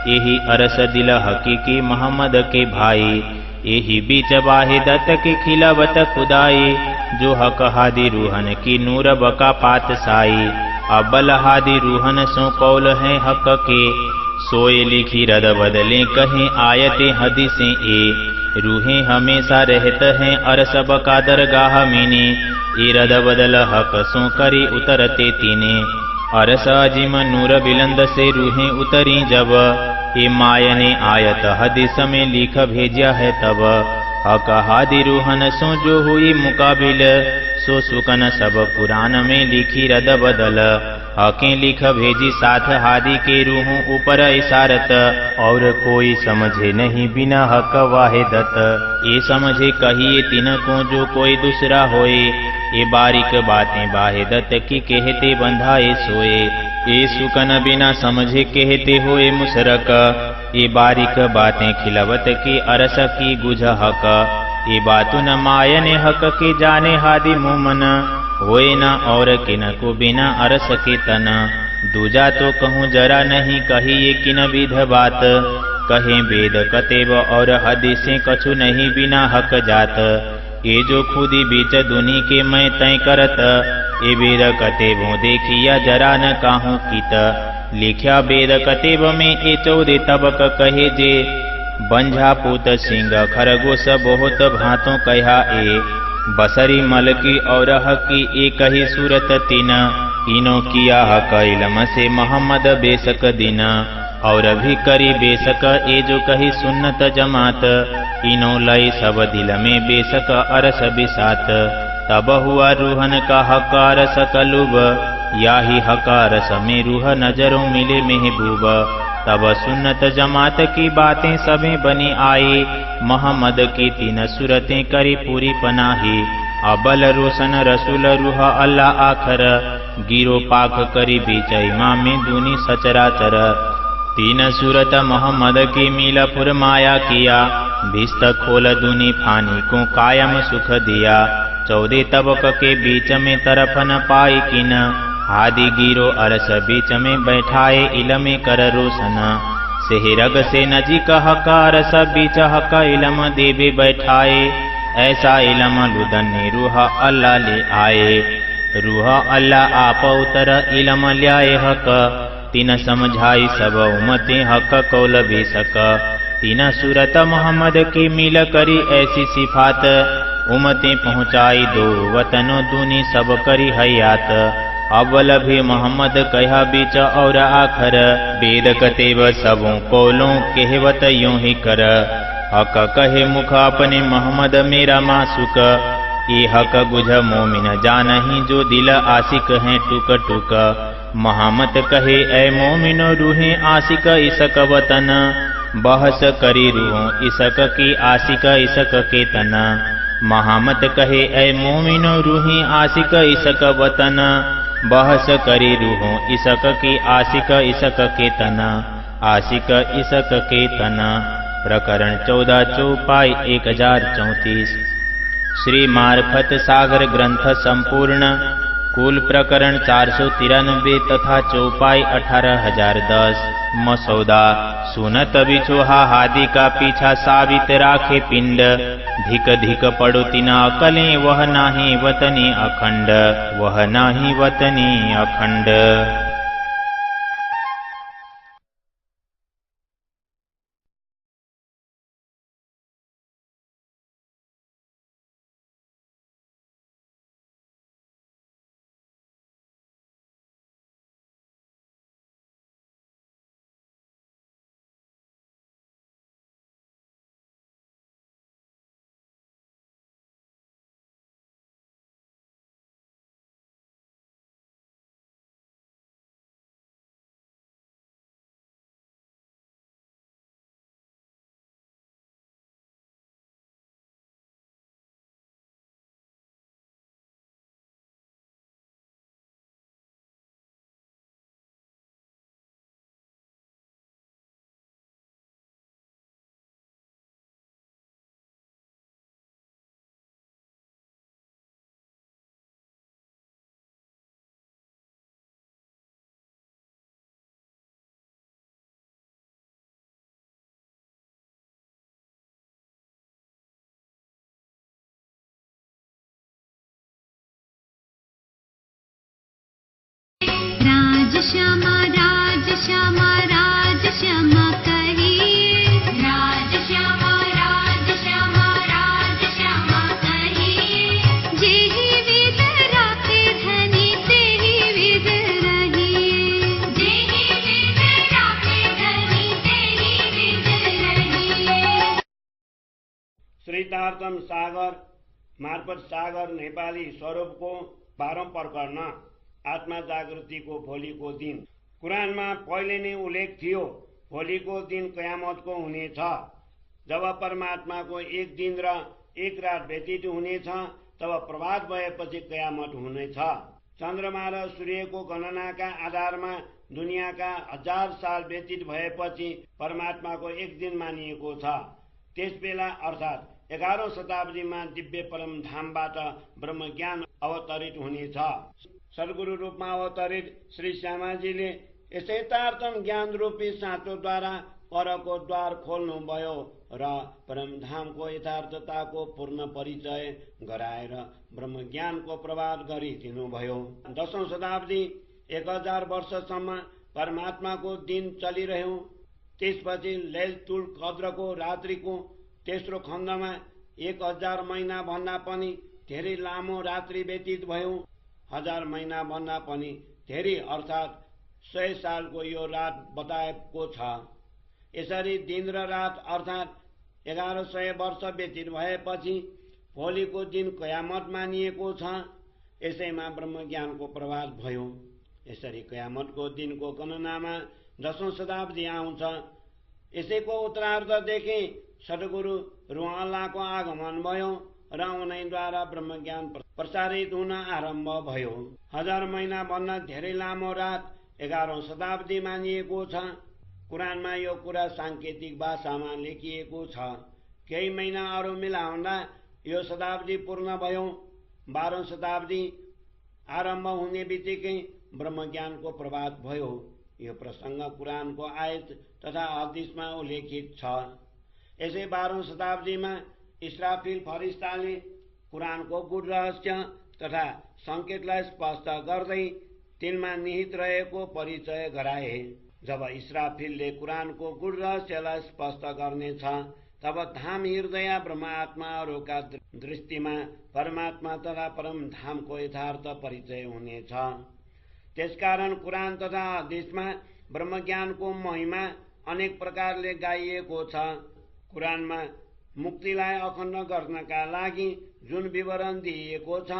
यही अरस दिल हकीकी मोहम्मद के भाई, यही बीच वाहिदत की खिलावत खुदाई, जो हक हादी रूहन की नूर बका पात साई, अब्बल हादी रूहन सो कौल है हक के, सोए लिखी रद बदले कहें आयते हदीसें ए, रूहें हमेशा रहत हैं अरस बका दरगाह मीने, ए रद बदल हक सो करी उतरते तीने, अरस अजीम नूर बिलंद से रूहें उतरी जब, ए मायने आयत हदीस में लिख भेजा है तब, हक हादी रूहन सो जो हुई मुकाबिल, सो सुकन सब कुरान में लिखी रद बदल, हकें लिख भेजी साथ हादी के रूहों ऊपर इशारत, और कोई समझे नहीं बिना हक वाहिदत, ये समझे कहिए तिनको जो कोई दूसरा होए, ये बारीक बातें वाहिदत की कहते बंधाए सोए, ये सुकन बिना समझे कहते हुए मुशरक, ये बारीक बातें खिलवत की अरस की गुझ हक, ये बातुन मायने हक के जाने हादी मोमन, होए न और किन को बिना अरस के तन, दूजा तो कहूँ जरा नहीं कही ये किन विध बात, कहें वेद कतेब और हदीसें कछु नहीं बिना हक जात, ये जो खुदी बीच दुनी के मैं तय करत, ये वेद कतेबों देखिया जरा न काहूँ कित, लिख्या वेद कतेब में ये 14 तबक कहे जे, बंझा पूत सिंह खरगोश बहुत भांतों कहा ए, बसरी मलकी और हकी एक ही सूरत तीन, तीनों किया हक इलम से मोहम्मद बेशक दिन, और भी करी बेशक ए जो कही सुन्नत जमात, तीनों लई सब दिल में बेशक अरस बिसात, तब हुआ रूहन का हक अरस कलुब, या ही हक अरस में रूह नजरों मिले महबूब, तब सुन्नत जमात की बातें सभी बनी आई, मोहम्मद की 3 सूरतें करी पूरी पनाही, अबल रोशन रसूल रूह अल्लाह आखर, गिरो पाक करी बीच इमाम में दूनी सचराचर, 3 सूरत मोहम्मद की मील फुरमाया किया, भिस्त खोल दूनी फानी को कायम सुख दिया, 14 तबक के बीच में तरफ न पाई किन, हादी गिरो अरस बीच में बैठाए इलम कर रोशन, सेहरग से नजीक हक अरस बीच हक इलम देवे बैठाए, ऐसा इलम लुदन्नी रूह अल्लाह ले आए, रूह अल्लाह आप उतर इलम ल्याए हक, 3 समझाई सब उम्मतें हक कौल बेशक, 3 सूरत मोहम्मद की मिल करी ऐसी सिफात, उम्मतें पहुँचाई 2 वतनों दूनी सब करी हयात, अव्वल भी मोहम्मद कहा बीच और आखर, वेद कतेब सबों कौलों कहवत यूं ही कर, हक कहे मुख अपने मोहम्मद मेरा मासुक, ये हक गुझ मोमिन जानही जो दिल आशिक हैं टुक टुक, मोहम्मद कहे ऐ मोमिनो रूहें आशिक इसक वतन, बहस करी रूहों इसक की आशिक इसक के तन, मोहम्मद कहे ऐ मोमिनो रूहें आशिक इसक वतन, बहस करी रूहों इसक की आशिक इसक के तना, आशिक इसक के तना। प्रकरण 14 चौपाई 1034। श्री मार्फत सागर ग्रंथ संपूर्ण। कुल प्रकरण 493 तथा चौपाई 18010। मसौदा सुनत बिछोहा हादि का पीछा साबित राखे पिंड, धिक धिक पड़ो तिना अकलें वह नाही वतनी अखंड, वह नाही वतनी अखंड। श्यामा राज श्यामा कहिए, राज श्यामा राज श्यामा राज श्यामा कहिए। जेहि विद राखे धनी तेहि विद रहिए, जेहि विद राखे धनी तेहि विद रहिए। चरितार्थम सागर मार्फत सागर नेपाली स्वरूपको 12औं प्रकरण आत्मा जागृतिको भोलिको दिन। कुरानमा पहिले नै उल्लेख थियो भोलिको दिन कयामतको हुनेछ, जब परमात्माको एक दिन र एक रात व्यतीत हुनेछ, तब प्रभात भएपछि कयामत हुनेछ। चन्द्रमा र सूर्यको गणनाका आधारमा दुनियाँका 1000 साल व्यतीत भएपछि परमात्माको एक दिन मानिएको छ। त्यसबेला अर्थात् 11औं शताब्दीमा दिव्य परम धामबाट ब्रह्मज्ञान अवतरित हुनेछ। सद्गुरु रूपमा अवतरित श्री श्यामाजीले यथार्थम ज्ञान रूपी साँचोद्वारा परको द्वार खोल्नुभयो र परमधामको यथार्थताको पूर्ण परिचय गराएर ब्रह्मज्ञानको प्रभात गरिदिनुभयो। 10औं शताब्दी 1000 वर्षसम्म परमात्माको दिन चलिरह्यो। त्यसपछि लैलतुल कद्रको रात्रिको तेस्रो खण्डमा 1000 महिना भन्दा पनि धेरै लामो रात्रि व्यतीत भयो। 1000 महिना भन्दा पनि धेरै अर्थात् 100 सालको यो रात बताएको छ। यसरी दिन र रात अर्थात् 1100 वर्ष व्यतीत भएपछि भोलिको दिन कयामत मानिएको छ। यसैमा ब्रह्मज्ञानको प्रभात भयो। यसरी कयामतको दिनको गणनामा 10औं शताब्दी आउँछ। यसैको उत्तरार्धदेखि सद्गुरु रुवालाको आगमन भयो र उनैद्वारा ब्रह्मज्ञान प्रसारित हुन आरम्भ भयो। 1000 महिना भन्दा धेरै लामो रात 11औं शताब्दी मानिएको छ। कुरानमा यो कुरा सांकेतिक भाषामा लेखिएको छ। केही महिना अरू मिलाउँदा यो शताब्दी पूर्ण भयो। 12औं शताब्दी आरम्भ हुने बित्तिकै ब्रह्मज्ञानको प्रभात भयो। यो प्रसङ्ग कुरानको आयत तथा हदीसमा उल्लेखित छ। यसै 12औं शताब्दीमा इस्राफिल फरिस्ताले कुरानको गुड रहस्य तथा संकेतलाई स्पष्ट गर्दै तिनमा निहित रहेको परिचय गराए। जब इस्राफिलले कुरानको गुड रहस्यलाई स्पष्ट गर्नेछ, तब धाम हृदय ब्रह्मात्माहरूका दृष्टिमा परमात्मा तथा परम धामको यथार्थ परिचय हुनेछ। त्यसकारण कुरान तथा हदीसमा ब्रह्मज्ञानको महिमा अनेक प्रकारले गाइएको छ। कुरानमा मुक्तिलाई अखण्ड गर्नका लागि जुन विवरण दिइएको छ,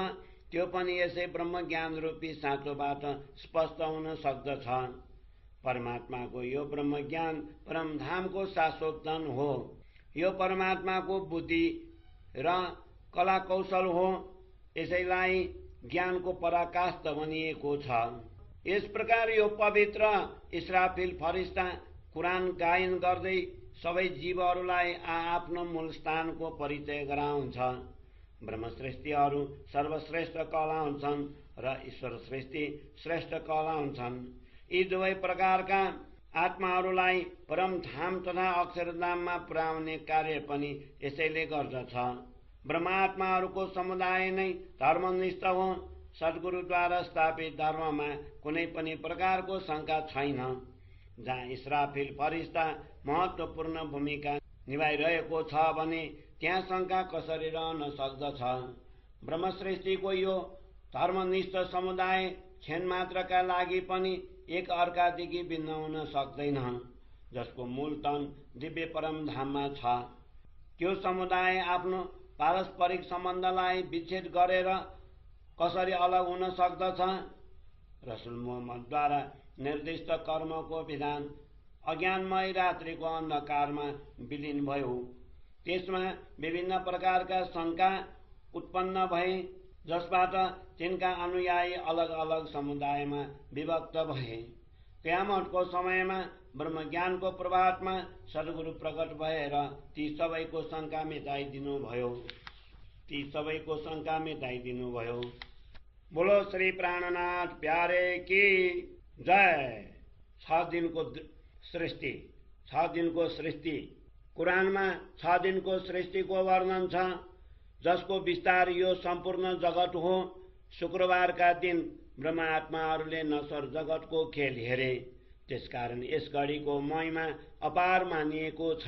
त्यो पनि यसै ब्रह्मज्ञान रूपी साँचोबाट स्पष्ट हुन सक्दछ। परमात्माको यो ब्रह्मज्ञान परमधामको शाश्वत धन हो। यो परमात्माको बुद्धि र कला कौशल हो। यसैलाई ज्ञानको पराकाष्ठ भनिएको छ। यस प्रकार यो पवित्र इस्राफिल फरिस्ता कुरान गायन गर्दै सबै जीवहरूलाई आफ्नो मूल स्थानको परिचय गराउँछ। ब्रह्मश्रेष्ठीहरू सर्वश्रेष्ठ कहलाउँछन् र ईश्वर श्रेष्ठी श्रेष्ठ कहलाउँछन्। यी दुवै प्रकारका आत्माहरूलाई परमधाम तथा अक्षरधाममा पुर्याउने कार्य पनि यसैले गर्दछ। ब्रह्मात्माहरूको समुदाय नै धर्मनिष्ठ हो। सद्गुरुद्वारा स्थापित धर्ममा कुनै पनि प्रकारको शङ्का छैन। जहाँ इस्राफिल फरिस्ता महत्त्वपूर्ण भूमिका निभाइरहेको छ भने त्यहाँ शङ्का कसरी रहन सक्दछ। ब्रह्मश्रेष्ठीको यो धर्मनिष्ठ समुदाय क्षण मात्रका लागि पनि एक अर्कादेखि भिन्न हुन सक्दैन। जसको मूल तन दिव्य परम धाममा छ, त्यो समुदाय आफ्नो पारस्परिक सम्बन्धलाई विच्छेद गरेर कसरी अलग हुन सक्दछ। रसुल मुहम्मदद्वारा निर्दिष्ट कर्मको विधान अज्ञानमय रात्रिको अन्धकारमा विलीन भयो। त्यसमा विभिन्न प्रकारका शङ्का उत्पन्न भए, जसबाट तिनका अनुयायी अलग अलग समुदायमा विभक्त भए। क़यामतको समयमा ब्रह्मज्ञानको प्रभातमा सद्गुरु प्रकट भएर ती सबैको शङ्का मेटाइदिनु भयो। बोलो श्री प्राणनाथ प्यारे की जय। 6 दिनको सृष्टि कुरानमा 6 दिनको सृष्टिको वर्णन छ, जसको विस्तार यो सम्पूर्ण जगत हो। शुक्रबारका दिन ब्रह्मात्माहरूले नश्वर जगतको खेल हेरे। त्यसकारण यस घडीको महिमा अपार मानिएको छ।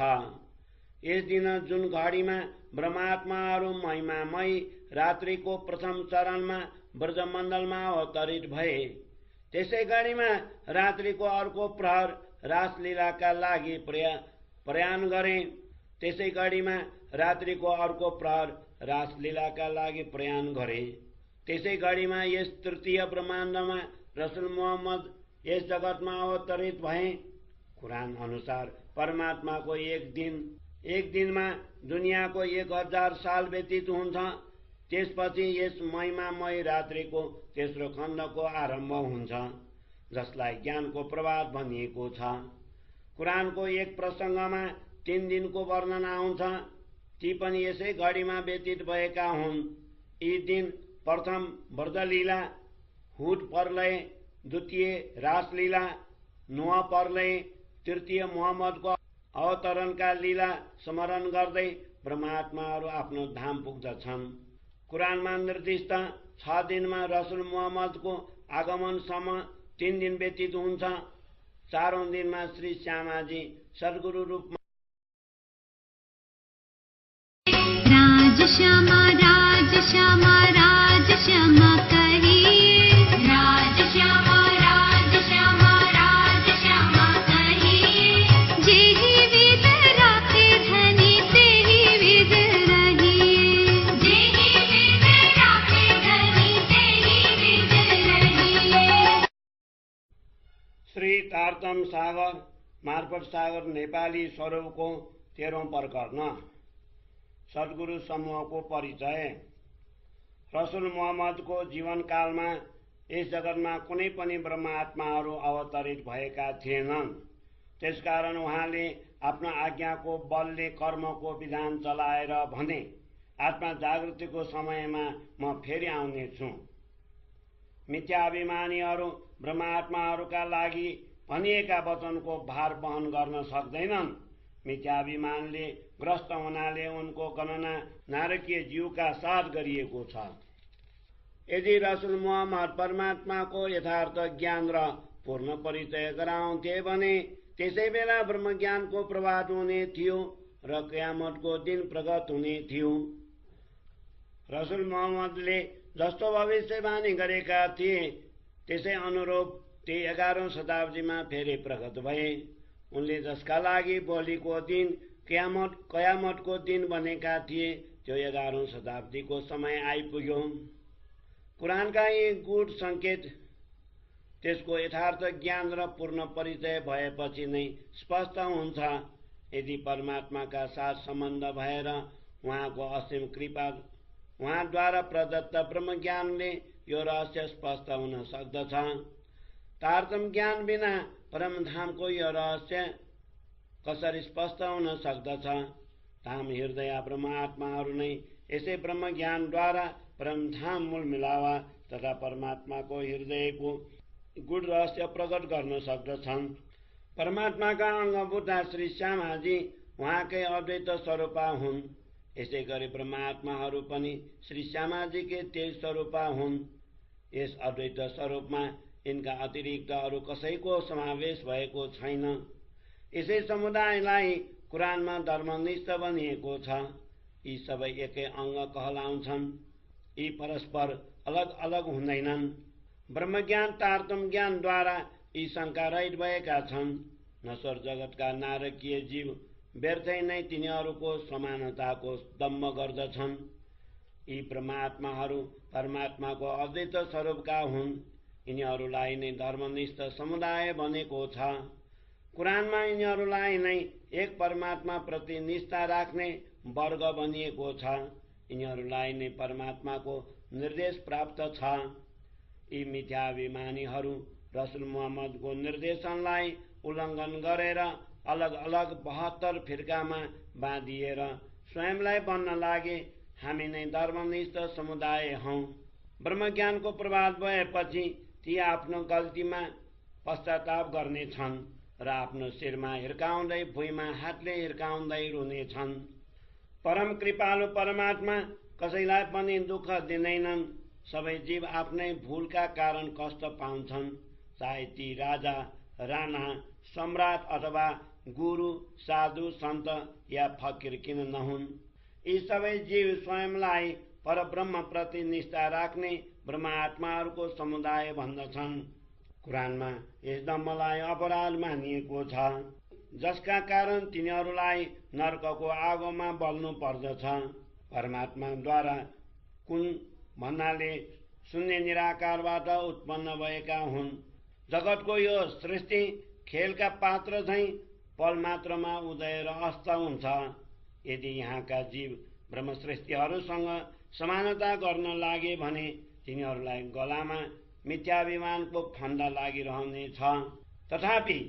यस दिन जुन घडीमा ब्रह्मात्माहरू महिमामय रात्रिको प्रथम चरणमा ब्रजमण्डलमा अवतरित भए, त्यसै घडीमा रात्रिको अर्को प्रहर रासलीलाका लागि प्रयाण गरे। त्यसै घडीमा रात्रिको अर्को प्रहर रासलीलाका लागि प्रयाण गरे। त्यसै घडीमा यस तृतीय ब्रह्माण्डमा रसुल मोहम्मद यस जगतमा अवतरित भए। कुरान अनुसार परमात्माको एक दिनमा दुनियाँको 1000 साल व्यतीत हुन्छ। त्यसपछि यस महिमामय रात्रिको तेस्रो खण्डको आरम्भ हुन्छ, जसलाई ज्ञानको प्रभात भनिएको छ। कुरानको एक प्रसङ्गमा 3 दिनको वर्णन आउँछ, ती पनि यसै घडीमा व्यतीत भएका हुन्। यी दिन प्रथम ब्रजलीला, हुड प्रलय, द्वितीय रासलीला, नुह प्रलय, तृतीय मुहम्मदको अवतरणका लीला स्मरण गर्दै ब्रह्मात्माहरू आफ्नो धाम पुग्दछन्। कुरानमा निर्दिष्ट 6 दिनमा रसुल मुहम्मदको आगमनसम्म 3 दिन व्यतीत हुन्छ। 4औं दिनमा श्री श्यामाजी सद्गुरु रूपमा राज श्यामा राज श्यामा राज श्यामा कहिए, राज श्यामा राज श्यामा राज श्यामा कहिए, जेहि विद राखे धनी तेहि विद रहिए, जेहि विद राखे धनी तेहि विद रहिए। श्री तारतम सागर मार्फत सागर नेपाली स्वरूपको 13औं प्रकरण सद्गुरु समूहको परिचय। रसुल मुहम्मदको जीवनकालमा यस जगतमा कुनै पनि ब्रह्मात्माहरू अवतरित भएका थिएनन्। त्यसकारण उहाँले आफ्नो आज्ञाको बलले कर्मको विधान चलाएर भने, आत्मा जागृतिको समयमा म फेरि आउनेछु। मिथ्याभिमानीहरू ब्रह्मात्माहरूका लागि भनिएका वचनको भार वहन गर्न सक्दैनन्। मिथ्याभिमानले ग्रस्त हुनाले उनको गणना नारकीय जीवका साथ गरिएको छ। यदि रसुल मुहम्मद परमात्माको यथार्थ ज्ञान र पूर्ण परिचय गराउँथे भने त्यसै बेला ब्रह्मज्ञानको प्रभात हुने थियो र कयामतको दिन प्रगट हुने थियो। रसुल मुहम्मदले जस्तो भविष्यवाणी गरेका थिए त्यसै अनुरूप ती 11औं शताब्दीमा फेरि प्रगट भए। उनले जसका लागि भोलिको दिन कयामतको दिन बनेका थिए त्यो 11औं शताब्दीको समय आइपुग्यो। कुरानका यी गूढ सङ्केत त्यसको यथार्थ ज्ञान र पूर्ण परिचय भएपछि नै स्पष्ट हुन्छ। यदि परमात्माका साथ सम्बन्ध भएर उहाँको असीम कृपा उहाँद्वारा प्रदत्त ब्रह्मज्ञानले यो रहस्य स्पष्ट हुन सक्दछ। तारतम ज्ञान बिना परमधामको यो रहस्य कसरी स्पष्ट हुन सक्दछ? धाम हृदय ब्रह्मात्माहरू नै यसै ब्रह्मज्ञानद्वारा परमधाम मूल मिलावा तथा परमात्माको हृदयको गूढ रहस्य प्रकट गर्न सक्दछन्। परमात्माका अङ्गभूता श्री श्यामाजी उहाँकै अद्वैत स्वरूपा हुन्। यसै गरी ब्रह्मात्माहरू पनि श्री श्यामाजीकै तेज स्वरूपा हुन्। यस अद्वैत स्वरूपमा यिनका अतिरिक्त अरू कसैको समावेश भएको छैन। यसै समुदायलाई कुरानमा धर्मनिष्ठ भनिएको छ। यी सबै एकै अङ्ग कहलाउँछन्। यी परस्पर अलग अलग हुँदैनन्। ब्रह्मज्ञान तारतम ज्ञानद्वारा यी शङ्कारहित भएका छन्। नश्वर जगतका नारकीय जीव व्यर्थै नै तिनीहरूको समानताको दम्भ गर्दछन्। यी ब्रह्मात्माहरू परमात्माको अद्वैत स्वरूपका हुन्। यिनीहरूलाई नै धर्मनिष्ठ समुदाय भनेको छ। कुरानमा यिनीहरूलाई नै एक परमात्मा प्रति निष्ठा राख्ने वर्ग भनिएको छ। यिनीहरूलाई नै परमात्माको निर्देश प्राप्त छ। यी मिथ्याभिमानीहरू रसुल मुहम्मदको निर्देशनलाई उल्लङ्घन गरेर अलग अलग 72 फिर्कामा बाँधिएर स्वयंलाई बन्न लागे। हामी नै धर्मनिष्ठ समुदाय हौं। ब्रह्मज्ञानको प्रभात भएपछि ती आफ्नो गल्तीमा पश्चाताप गर्नेछन् र आफ्नो शिरमा हिर्काउँदै भुइँमा हातले हिर्काउँदै रुनेछन्। परम कृपालु परमात्मा कसैलाई पनि दुःख दिँदैनन्। सबै जीव आफ्नै भूलका कारण कष्ट पाउँछन्, चाहे ती राजा राणा, सम्राट अथवा गुरु, साधु, सन्त या फकीर किन नहुन्। यी सबै जीव स्वयंलाई परब्रह्म प्रति निष्ठा राख्ने ब्रह्मात्माहरूको समुदाय भन्दछन्। कुरानमा यस धम्मलाई अपराध मानिएको छ, जसका कारण तिनीहरूलाई नरकको आगोमा बल्नु पर्दछ। परमात्माद्वारा कुन भन्नाले शून्य निराकारबाट उत्पन्न भएका हुन्। जगतको यो सृष्टि खेलका पात्र झैं पल मात्रमा उदय र अस्त हुन्छ। यदि यहाँका जीव ब्रह्म सृष्टिहरूसँग समानता गर्न लागे भने तिनीहरूलाई गलामा मिथ्याभिमानको फन्दा लागिरहनेछ। तथापि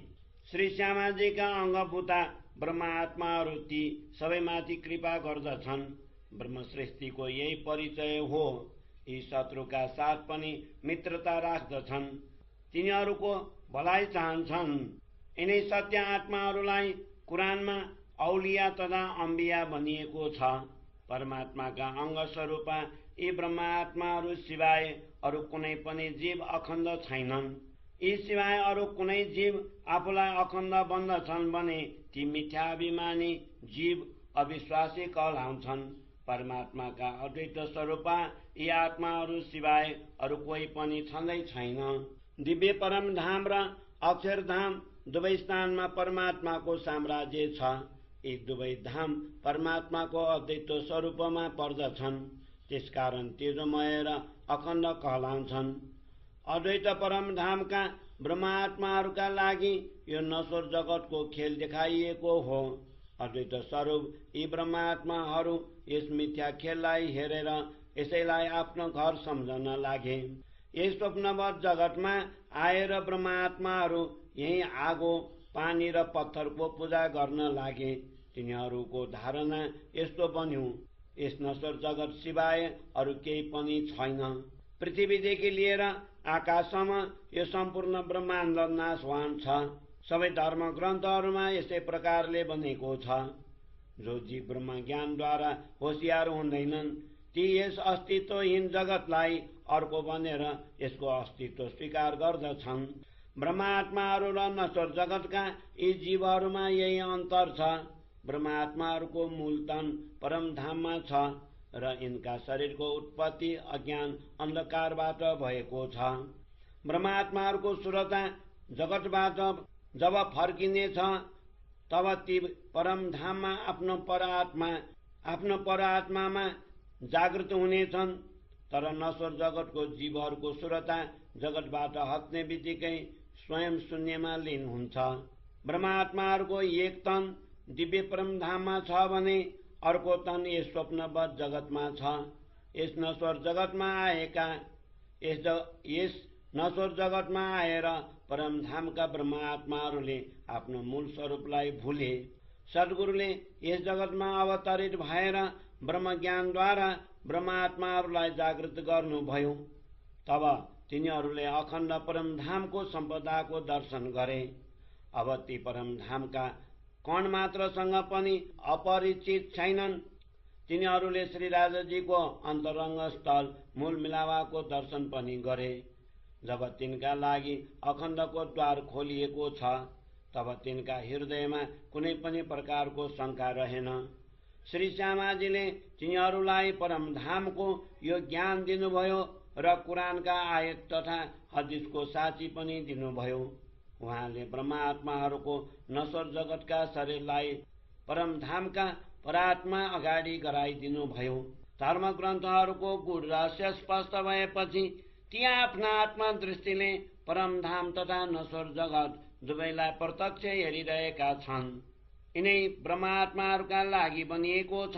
श्री श्यामाजीका अङ्गभूता ब्रह्मात्माहरू ती सबैमाथि कृपा गर्दछन्। ब्रह्म सृष्टिको यही परिचय हो। यी शत्रुका साथ पनि मित्रता राख्दछन्, तिनीहरूको भलाइ चाहन्छन्। यिनै सत्य आत्माहरूलाई कुरानमा औलिया तथा अम्बिया भनिएको छ। परमात्माका अङ्ग स्वरूप यी ब्रह्मात्माहरू सिवाय अरू कुनै पनि जीव अखण्ड छैनन्। यी सिवाय अरू कुनै जीव आफूलाई अखण्ड बन्दछन् भने ती मिथ्याभिमानी जीव अविश्वासी कहलाउँछन्। परमात्माका अद्वैत स्वरूप यी आत्माहरू सिवाय अरू कोही पनि छँदै छैन। दिव्य परम धाम र अक्षरधाम दुवै स्थानमा परमात्माको साम्राज्य छ। यी दुवै धाम परमात्माको अद्वैत स्वरूपमा पर्दछन्, त्यसकारण तेजोमय र अखण्ड कहलाउँछन्। अद्वैत परम धामका ब्रह्मात्माहरूका लागि यो नश्वर जगतको खेल देखाइएको हो। अद्वैत स्वरूप यी ब्रह्मात्माहरू यस मिथ्या खेललाई हेरेर यसैलाई आफ्नो घर सम्झन लागे। यस स्वप्नवत जगतमा आएर ब्रह्मात्माहरू यही आगो, पानी र पत्थरको पूजा गर्न लागे। तिनीहरूको धारणा यस्तो बन्यो, यस नश्वर जगत सिवाय अरू केही पनि छैन। पृथ्वीदेखि लिएर आकाशसम्म यो सम्पूर्ण ब्रह्माण्ड नाशवान छ। सबै धर्म ग्रन्थहरूमा यसै प्रकारले बनेको छ। जो जीव ब्रह्म ज्ञानद्वारा होशियार हुँदैनन् ती यस अस्तित्वहीन जगतलाई अर्को बनेर यसको अस्तित्व स्वीकार गर्दछन्। ब्रह्मात्माहरू र नश्वर जगतका यी जीवहरूमा यही अन्तर छ। ब्रह्मात्माहरूको मूल तन परम धाममा छ र यिनका शरीरको उत्पत्ति अज्ञान अन्धकारबाट भएको छ। ब्रह्मात्माहरूको सुरता जगतबाट जब फर्किनेछ तब ती परम धाममा आफ्नो परात्मामा जागृत हुनेछन्। तर नश्वर जगतको जीवहरूको सुरता जगतबाट हट्ने बित्तिकै स्वयं शून्यमा लीन हुन्छ। ब्रह्मात्माहरूको एक तन दिव्य परम धाममा छ भने अर्को तन यस स्वप्नवत जगतमा छ। यस नश्वर जगतमा आएर परमधामका ब्रह्मात्माहरूले आफ्नो मूल स्वरूपलाई भुले। सद्गुरुले यस जगतमा अवतरित भएर ब्रह्म ज्ञानद्वारा ब्रह्मात्माहरूलाई जागृत गर्नुभयो। तब तिनीहरूले अखण्ड परमधामको सम्पदाको दर्शन गरे। अब ती परमधामका कण मात्रसँग पनि अपरिचित छैनन्। तिनीहरूले श्री राजाजीको अन्तरङ्ग स्थल मूल मिलावाको दर्शन पनि गरे। जब तिनका लागि अखण्डको द्वार खोलिएको छ तब तिनका हृदयमा कुनै पनि प्रकारको शंका रहेन। श्री श्यामाजीले तिनीहरूलाई परमधामको यो ज्ञान दिनुभयो र कुरानका आयत तथा हदिसको साक्षी पनि दिनुभयो। उहाँले ब्रह्मात्माहरूको नश्वर जगतका शरीरलाई परमधामका परात्मा अगाडि गराइदिनु भयो। धर्म ग्रन्थहरूको गूढ रहस्य स्पष्ट भएपछि ती आफ्ना आत्मा दृष्टिले परमधाम तथा नश्वर जगत दुवैलाई प्रत्यक्ष हेरिरहेका छन्। यिनै ब्रह्मात्माहरूका लागि बनिएको छ।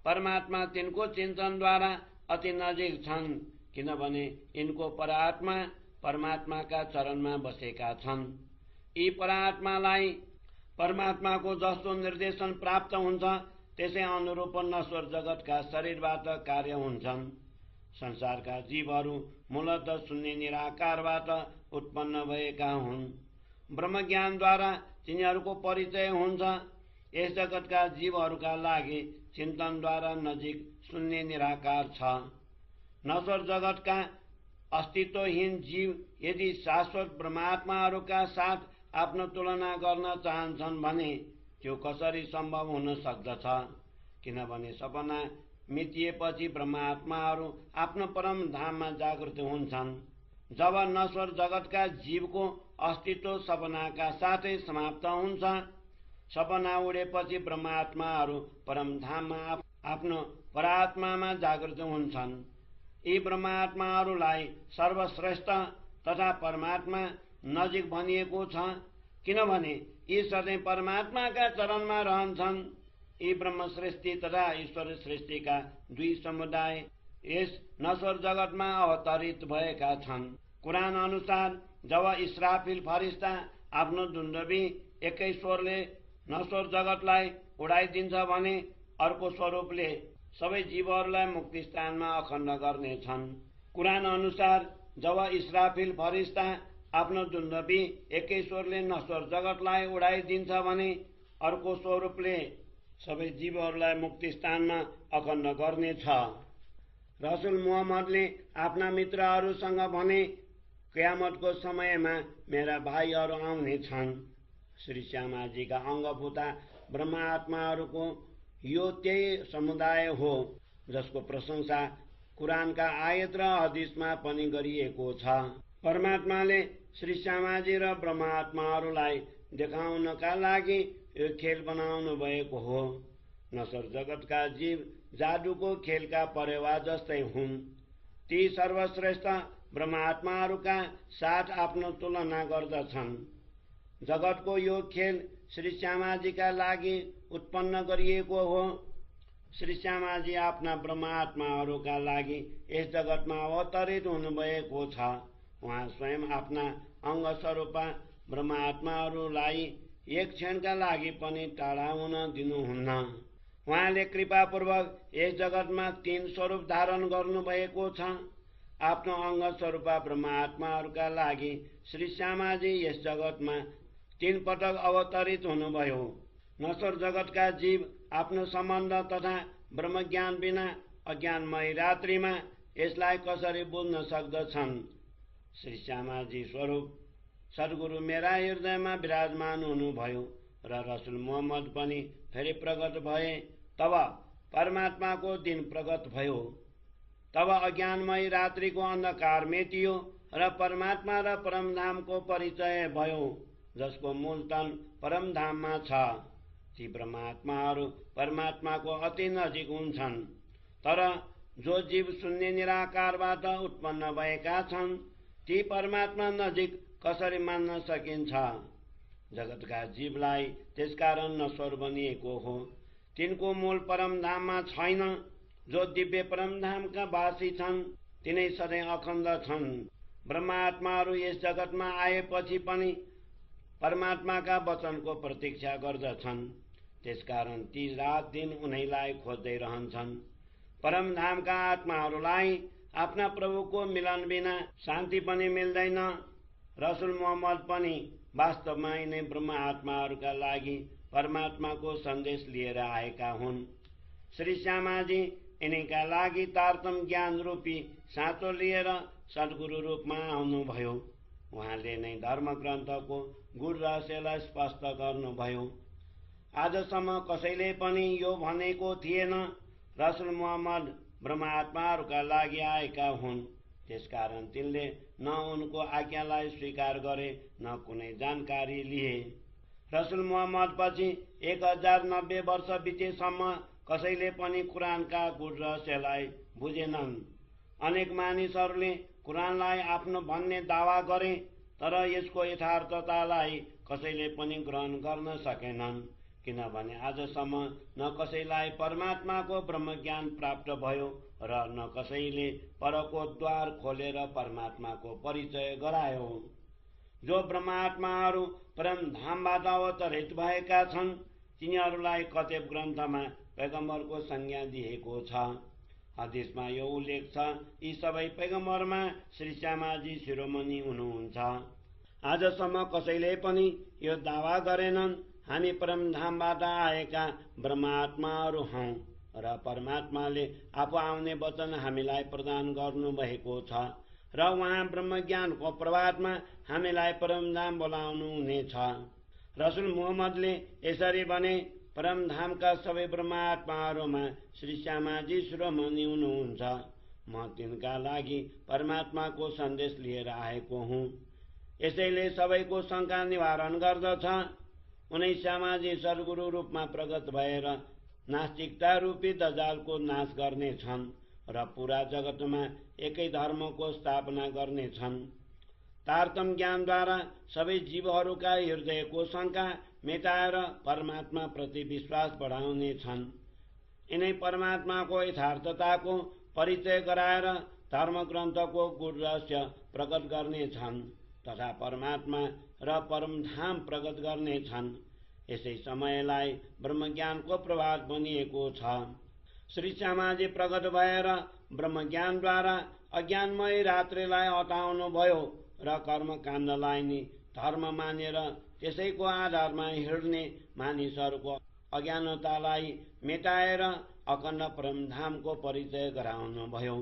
परमात्मा तिनको चिन्तनद्वारा अति नजिक छन्, किनभने यिनको परात्मा परमात्माका चरणमा बसेका छन्। यी परात्मालाई परमात्माको जस्तो निर्देशन प्राप्त हुन्छ त्यसै अनुरूप नश्वर जगतका शरीरबाट कार्य हुन्छन्। संसारका जीवहरू मूलतः शून्य निराकारबाट उत्पन्न भएका हुन्। ब्रह्मज्ञानद्वारा तिनीहरूको परिचय हुन्छ। यस जगतका जीवहरूका लागि चिन्तनद्वारा नजिक शून्य निराकार छ। नश्वर जगतका अस्तित्वहीन जीव यदि शाश्वत परमात्माहरूका साथ आफ्नो तुलना गर्न चाहन्छन् भने त्यो कसरी सम्भव हुन सक्दछ? किनभने सपना मिटिएपछि ब्रह्मात्माहरू आफ्नो परम धाममा जागृत हुन्छन्। जब नश्वर जगतका जीवको अस्तित्व सपनाका साथै समाप्त हुन्छ, सपना उडेपछि ब्रह्मात्माहरू परम धाममा आफ्नो परात्मामा जागृत हुन्छन्। यी ब्रह्मात्माहरूलाई सर्वश्रेष्ठ तथा परमात्मा नजिक भनिएको छ, किनभने यी सधैँ परमात्माका चरणमा रहन्छन्। यी ब्रह्म सृष्टि तथा ईश्वर सृष्टिका दुई समुदाय यस नश्वर जगतमा अवतरित भएका छन्। कुरान अनुसार जब इस्राफिल फरिस्ता आफ्नो दुन्दुभी एकै स्वरले नश्वर जगतलाई उडाइदिन्छ भने अर्को स्वरूपले सबै जीवहरूलाई मुक्ति स्थानमा अखण्ड गर्नेछन्। कुरान अनुसार जब इस्राफिल फरिस्ता आफ्नो दुन्दुभी एकै स्वरले नश्वर जगतलाई उडाइदिन्छ भने अर्को स्वरूपले सबै जीवहरूलाई मुक्ति स्थानमा अखण्ड गर्नेछ। रसुल मुहम्मदले आफ्ना मित्रहरूसँग भने, कयामतको समयमा मेरा भाइहरू आउने छन्। श्री श्यामाजीका अङ्गभूता ब्रह्मात्माहरूको यो त्यही समुदाय हो जसको प्रशंसा कुरानका आयत र हदिसमा पनि गरिएको छ। परमात्माले श्री श्यामाजी र ब्रह्मात्माहरूलाई देखाउनका लागि यो खेल बनाउनु भएको हो। नश्वर जगतका जीव जादुको खेलका परेवा जस्तै हुन्। ती सर्वश्रेष्ठ ब्रह्मात्माहरूका साथ आफ्नो तुलना गर्दछन्। जगतको यो खेल श्री श्यामाजीका लागि उत्पन्न गरिएको हो। श्री श्यामाजी आफ्ना ब्रह्मात्माहरूका लागि यस जगतमा अवतरित हुनुभएको छ। उहाँ स्वयं आफ्ना अङ्गस्वरूपा ब्रह्मात्माहरूलाई एक क्षणका लागि पनि टाढा हुन दिनुहुन्न। उहाँले कृपापूर्वक यस जगतमा 3 स्वरूप धारण गर्नुभएको छ। आफ्नो अङ्ग स्वरूपा ब्रह्मात्माहरूका लागि श्री श्यामाजी यस जगतमा 3 पटक अवतरित हुनुभयो। नश्वर जगतका जीव आफ्नो सम्बन्ध तथा ब्रह्मज्ञान बिना अज्ञानमय रात्रिमा यसलाई कसरी बुझ्न सक्दछन्? श्री श्यामाजी स्वरूप सद्गुरु मेरा हृदयमा विराजमान हुनुभयो र रसुल मुहम्मद पनि फेरि प्रकट भए। तब परमात्माको दिन प्रकट भयो। तब अज्ञानमय रात्रिको अन्धकार मेटियो र परमात्मा र परमधामको परिचय भयो, जसको मूल तन परमधाममा छ। ती ब्रह्मात्माहरू परमात्माको अति नजिक हुन्छन्। तर जो जीव शून्य निराकारबाट उत्पन्न भएका छन्, ती परमात्मा नजिक कसरी मान्न सकिन्छ? जगतका जीवलाई त्यसकारण नश्वर बनिएको हो। तिनको मूल परमधाममा छैन। जो दिव्य परमधामका वासी छन् तिनै सधैँ अखण्ड छन्। ब्रह्मात्माहरू यस जगतमा आएपछि पनि परमात्माका वचनको प्रतीक्षा गर्दछन्। त्यसकारण ती रात दिन उनैलाई खोज्दै रहन्छन्। परमधामका आत्माहरूलाई आफ्ना प्रभुको मिलन बिना शान्ति पनि मिल्दैन। रसुल मुहम्मद पनि वास्तवमा यिनै ब्रह्मात्माहरूका लागि परमात्माको सन्देश लिएर आएका हुन्। श्री श्यामाजी यिनैका लागि तारतम ज्ञान रूपी साँचो लिएर सद्गुरु रूपमा आउनुभयो। उहाँले नै धर्मग्रन्थको गूढ रहस्यलाई स्पष्ट गर्नुभयो। आजसम्म कसैले पनि यो भनेको थिएन रसुल मुहम्मद ब्रह्मात्माहरूका लागि आएका हुन्। त्यसकारण तिनले न उनको आज्ञालाई स्वीकार गरे न कुनै जानकारी लिए। रसुल मुहम्मद पछि 1090 वर्ष बितेसम्म कसैले पनि कुरानका गूढ रहस्यलाई बुझेनन्। अनेक मानिसहरूले कुरानलाई आफ्नो भन्ने दावा गरे, तर यसको यथार्थतालाई कसैले पनि ग्रहण गर्न सकेनन्। किनभने आजसम्म न कसैलाई परमात्माको ब्रह्मज्ञान प्राप्त भयो र न कसैले परको द्वार खोलेर परमात्माको परिचय गरायो। जो ब्रह्मात्माहरू परमधामबाट अवतरित भएका छन्, तिनीहरूलाई कतेब ग्रन्थमा पैगम्बरको संज्ञा दिएको छ। हदिसमा यो उल्लेख छ, यी सबै पैगम्बरमा श्री श्यामाजी शिरोमणि हुनुहुन्छ। आजसम्म कसैले पनि यो दावा गरेनन् हामी परमधामबाट आएका ब्रह्मात्माहरू हौं र परमात्माले आफू आउने वचन हामीलाई प्रदान गर्नुभएको छ। र उहाँ ब्रह्मज्ञानको प्रभातमा हामीलाई परमधाम बोलाउनु हुनेछ। रसुल मुहम्मदले यसरी भने, परमधामका सबै ब्रह्मात्माहरूमा श्री श्यामाजी शिरोमणि हुनुहुन्छ। म तिनका लागि परमात्माको सन्देश लिएर आएको हुँ। यसैले सबैको शङ्का निवारण गर्दछ। उनै श्यामाजी सद्गुरु रूपमा प्रकट भएर नास्तिकता रूपी दजालको नाश गर्नेछन् र पूरा जगतमा एकै धर्मको स्थापना गर्नेछन्। तारतम ज्ञानद्वारा सबै जीवहरूका हृदयको शङ्का मेटाएर परमात्मा प्रति विश्वास बढाउनेछन्। यिनै परमात्माको यथार्थताको परिचय गराएर धर्मग्रन्थको गूढ रहस्य प्रकट गर्नेछन् तथा परमात्मा र परमधाम प्रकट गर्नेछन्। यसै समयलाई ब्रह्मज्ञानको प्रभात भनिएको छ। श्री श्यामाजी प्रकट भएर ब्रह्मज्ञानद्वारा अज्ञानमय रात्रिलाई हटाउनु भयो र कर्मकाण्डलाई नि धर्म मानेर त्यसैको आधारमा हिँड्ने मानिसहरूको अज्ञानतालाई मेटाएर अखण्ड परमधामको परिचय गराउनु भयो।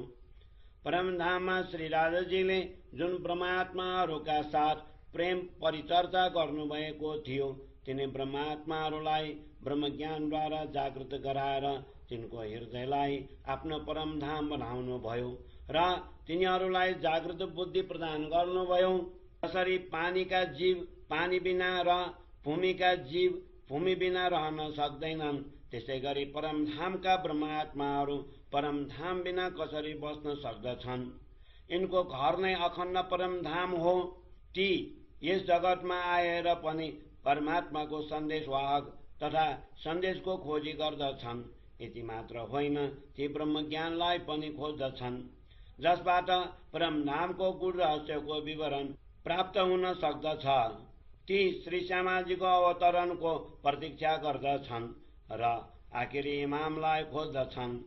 परमधाममा श्री राजाजीले जुन ब्रह्मात्माहरूका साथ प्रेम परिचर्चा गर्नुभएको थियो, तिनी ब्रह्मात्माहरूलाई ब्रह्मज्ञानद्वारा जागृत गराएर तिनको हृदयलाई आफ्नो परमधाम बनाउनु भयो र तिनीहरूलाई जागृत बुद्धि प्रदान गर्नुभयो। कसरी पानीका जीव पानी बिना र भूमिका जीव भूमि बिना रहन सक्दैनन्, त्यसै गरी परमधामका ब्रह्मात्माहरू परमधाम बिना कसरी बस्न सक्दछन्। यिनको घर नै अखण्ड परमधाम हो। ती यस जगतमा आएर पनि परमात्माको सन्देशवाहक तथा सन्देशको खोजी गर्दछन्। यति मात्र होइन, ती ब्रह्मज्ञानलाई पनि खोज्दछन्, जसबाट परमधामको गूढ रहस्यको विवरण प्राप्त हुन सक्दछ। ती श्री श्यामाजीको अवतरणको प्रतीक्षा गर्दछन् र आखिरी इमामलाई खोज्दछन्।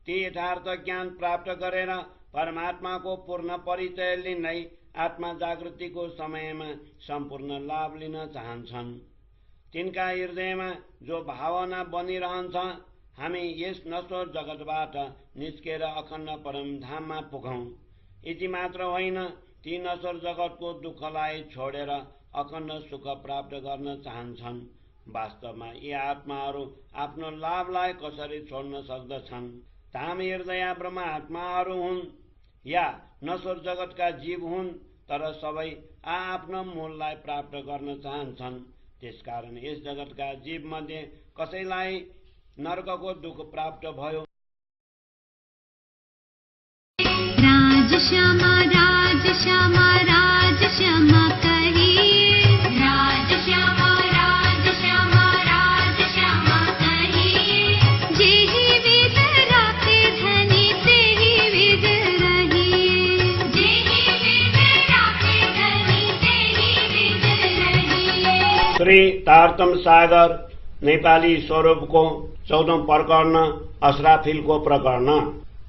ती यथार्थ ज्ञान प्राप्त गरेर परमात्माको पूर्ण परिचय लिँदै आत्मा जागृतिको समयमा सम्पूर्ण लाभ लिन चाहन्छन्। तिनका हृदयमा जो भावना बनिरहन्छ, हामी यस नश्वर जगतबाट निस्केर अखण्ड परमधाममा पुगौं। यति मात्र होइन, ती नश्वर जगतको दुःखलाई छोडेर अखण्ड सुख प्राप्त गर्न चाहन्छन्। वास्तवमा यी आत्माहरू आफ्नो लाभलाई कसरी छोड्न सक्दछन्? धाम हृदय ब्रह्मात्माहरू हुन् या नश्वर जगतका जीव हुन्, तर सबै आफ्नो मूललाई प्राप्त गर्न चाहन्छन्। त्यसकारण यस जगतका जीव मध्ये कसैलाई नरकको दुःख प्राप्त भयो। राजश्यामा राजश्यामा राजश्यामा कहिए, राजश्यामा राजश्यामा राजश्यामा कहिए, जेहि विद राखे धनी तेहि विद रहिए, जेहि विद राखे धनी तेहि विद रहिए। श्री तारतम सागर नेपाली स्वरूपको 14औं प्रकरण अस्राफिलको प्रकरण।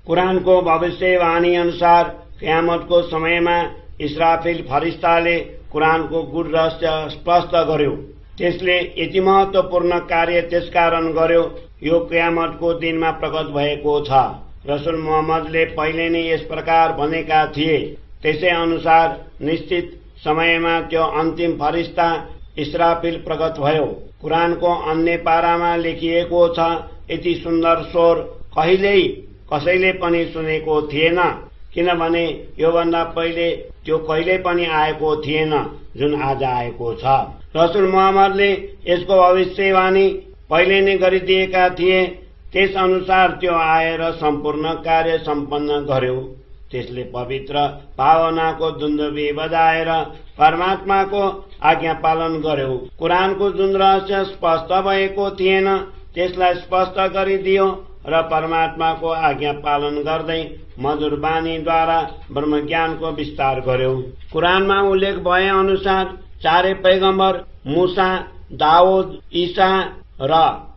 कुरानको भविष्यवाणी अनुसार क़यामतको समयमा इस्राफिल फरिस्ताले कुरानको गूढ रहस्य स्पष्ट गर्यो। त्यसले यति महत्वपूर्ण कार्य त्यसकारण गर्यो, यो क़यामतको दिनमा प्रकट भएको छ। रसुल मुहम्मदले पहिले नै यस प्रकार भनेका थिए। त्यसै अनुसार निश्चित समयमा त्यो अन्तिम फरिस्ता इस्राफिल प्रकट भयो। कुरानको अन्य पारामा लेखिएको छ, यति सुन्दर स्वर कहिल्यै कसैले पनि सुनेको थिएन, किनभने योभन्दा पहिले त्यो कहिल्यै पनि आएको थिएन जुन आज आएको छ। रसुल मुहम्मदले यसको भविष्यवाणी पहिले नै गरिदिएका थिए। त्यस अनुसार त्यो आएर सम्पूर्ण कार्य सम्पन्न गर्यो। त्यसले पवित्र भावनाको दुन्दुभी बजाएर परमात्माको आज्ञा पालन गर्यो। कुरानको जुन रहस्य स्पष्ट भएको थिएन, त्यसलाई स्पष्ट गरिदियो र परमात्माको आज्ञा पालन गर्दै मधुर बानीद्वारा ब्रह्मज्ञानको विस्तार गर्यो। कुरानमा उल्लेख भए अनुसार चारै पैगम्बर मूसा, दाऊद, ईसा र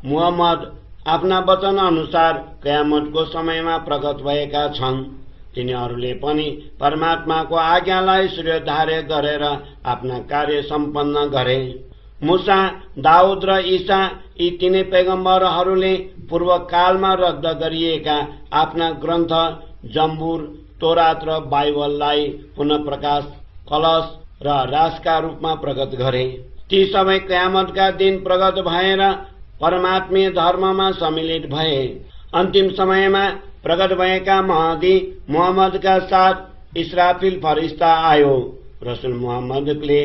मुहम्मद आफ्ना वचन अनुसार क़यामतको समयमा प्रकट भएका छन्। तिनीहरूले पनि परमात्माको आज्ञालाई शिरोधार्य गरेर आफ्ना कार्य सम्पन्न गरे। मूसा, दाऊद र ईसा यी तीनै पैगम्बरहरूले पूर्व कालमा रद्द गरिएका आफ्ना ग्रन्थ जम्बुर, तोरात र बाइबललाई पुनः प्रकाश, कलश र रासका रूपमा प्रकट गरे। ती सबै कयामतका दिन प्रकट भएर परमात्मीय धर्ममा सम्मिलित भए। अन्तिम समयमा प्रकट भएका महदी मुहम्मदका साथ इसराफिल फरिस्ता आयो। रसुल मुहम्मदले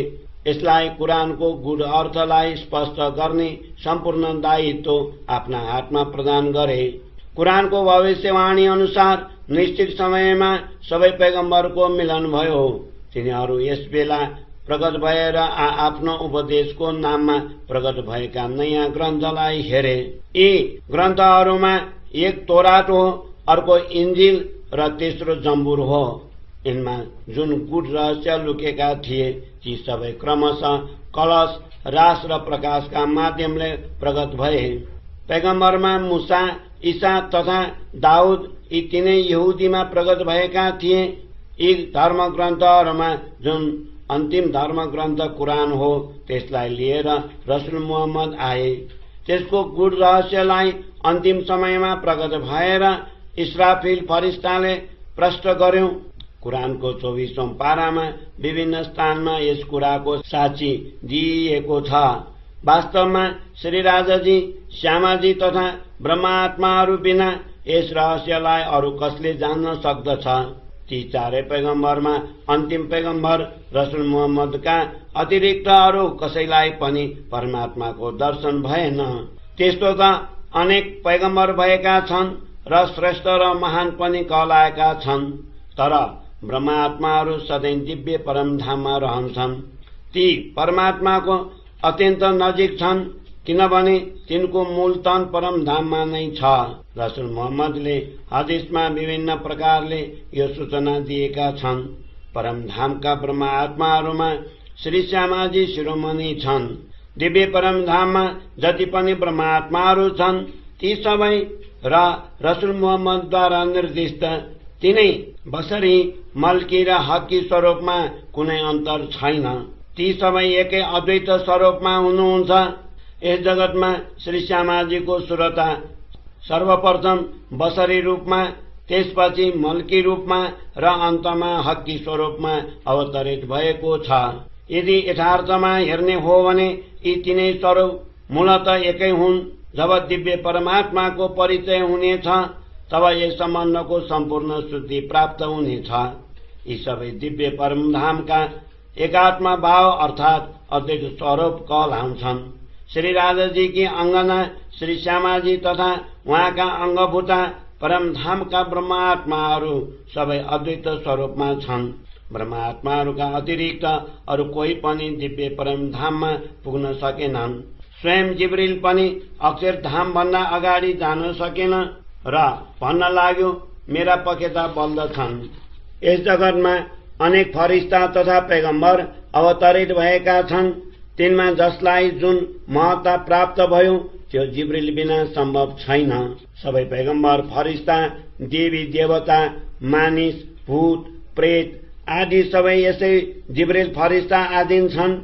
यसलाई कुरानको गूढ अर्थलाई स्पष्ट गर्ने सम्पूर्ण दायित्व आफ्ना हातमा प्रदान गरे। कुरानको भविष्यवाणी अनुसार निश्चित समयमा सबै पैगम्बरको मिलन भयो। तिनीहरू यस बेला प्रकट भएर आफ्नो उपदेशको नाममा प्रकट भएका नयाँ ग्रन्थलाई हेरे। यी ग्रन्थहरूमा एक तोरात हो, अर्को इन्जिल र तेस्रो जम्बुर हो। यिनमा जुन गूढ रहस्य लुकेका थिए ती सबै क्रमशः कलश, रास र प्रकाशका माध्यमले प्रकट भए। पैगम्बरमा मुसा, ईसा तथा दाउद यी तीनै यहुदीमा प्रकट भएका थिए। यी धर्म ग्रन्थहरूमा जुन अन्तिम धर्म ग्रन्थ कुरान हो त्यसलाई लिएर रसुल मुहम्मद आए। त्यसको गूढ रहस्यलाई अन्तिम समयमा प्रकट भएर इसराफिल फरिस्ताले प्रष्ट गर्यो। कुरानको 24औं पारामा विभिन्न स्थानमा यस कुराको साक्षी दिइएको छ। वास्तवमा श्री राजाजी, श्यामाजी तथा ब्रह्मात्माहरू बिना यस रहस्यलाई अरू कसले जान्न सक्दछ। ती चारै पैगम्बरमा अन्तिम पैगम्बर रसुल मुहम्मदका अतिरिक्त अरू कसैलाई पनि परमात्माको दर्शन भएन। त्यस्तो त अनेक पैगम्बर भएका छन् र श्रेष्ठ र महान पनि कहलाएका छन्, तर ब्रह्मात्माहरू सधैँ दिव्य परमधाममा रहन्छन्। ती परमात्माको अत्यन्त नजिक छन् किनभने तिनको मूल तन परमधाममा नै छ। रसुल मुहम्मदले हदीसमा विभिन्न प्रकारले यो सूचना दिएका छन्। परमधामका ब्रह्मात्माहरूमा श्री श्यामाजी शिरोमणि छन्। दिव्य परमधाममा जति पनि ब्रह्मात्माहरू छन् ती सबै र रसुल मुहम्मदद्वारा निर्दिष्ट तिनै बसरी, मल्की र हकी स्वरूपमा कुनै अन्तर छैन। ती सबै एकै अद्वैत स्वरूपमा हुनुहुन्छ। यस जगतमा श्री श्यामाजीको सुरता सर्वप्रथम बसरी रूपमा, त्यसपछि मल्की रूपमा र अन्तमा हकी स्वरूपमा अवतरित भएको छ। यदि यथार्थमा हेर्ने हो भने यी तीनै स्वरूप मूलत एकै हुन्। जब दिव्य परमात्माको परिचय हुनेछ तब यस सम्बन्धको सम्पूर्ण शुद्धि प्राप्त हुनेछ। यी सबै दिव्य परमधामका एकात्म भाव अर्थात अद्वैत स्वरूप कहलाउँछन्। श्री राजाजीकी अङ्गना श्री श्यामाजी तथा उहाँका अङ्गभूता परमधामका ब्रह्मात्माहरू सबै अद्वैत स्वरूपमा छन्। ब्रह्मात्माहरूका अतिरिक्त अरू कोही पनि दिव्य परमधाममा पुग्न सकेनन्। स्वयं जिब्रिल पनि अक्षरधाम भन्दा अगाडि जान सकेन र भन्न लाग्यो, मेरा पखेटा बल्दछन्। यस जगतमा अनेक फरिस्ता तथा पैगम्बर अवतरित भएका छन्। तिनमा जसलाई जुन महत्ता प्राप्त भयो त्यो जिब्रिल बिना सम्भव छैन। सबै पैगम्बर, फरिस्ता, देवी देवता, मानिस, भूत, प्रेत आदि सबै यसै जिब्रिल फरिस्ता आदिन छन्।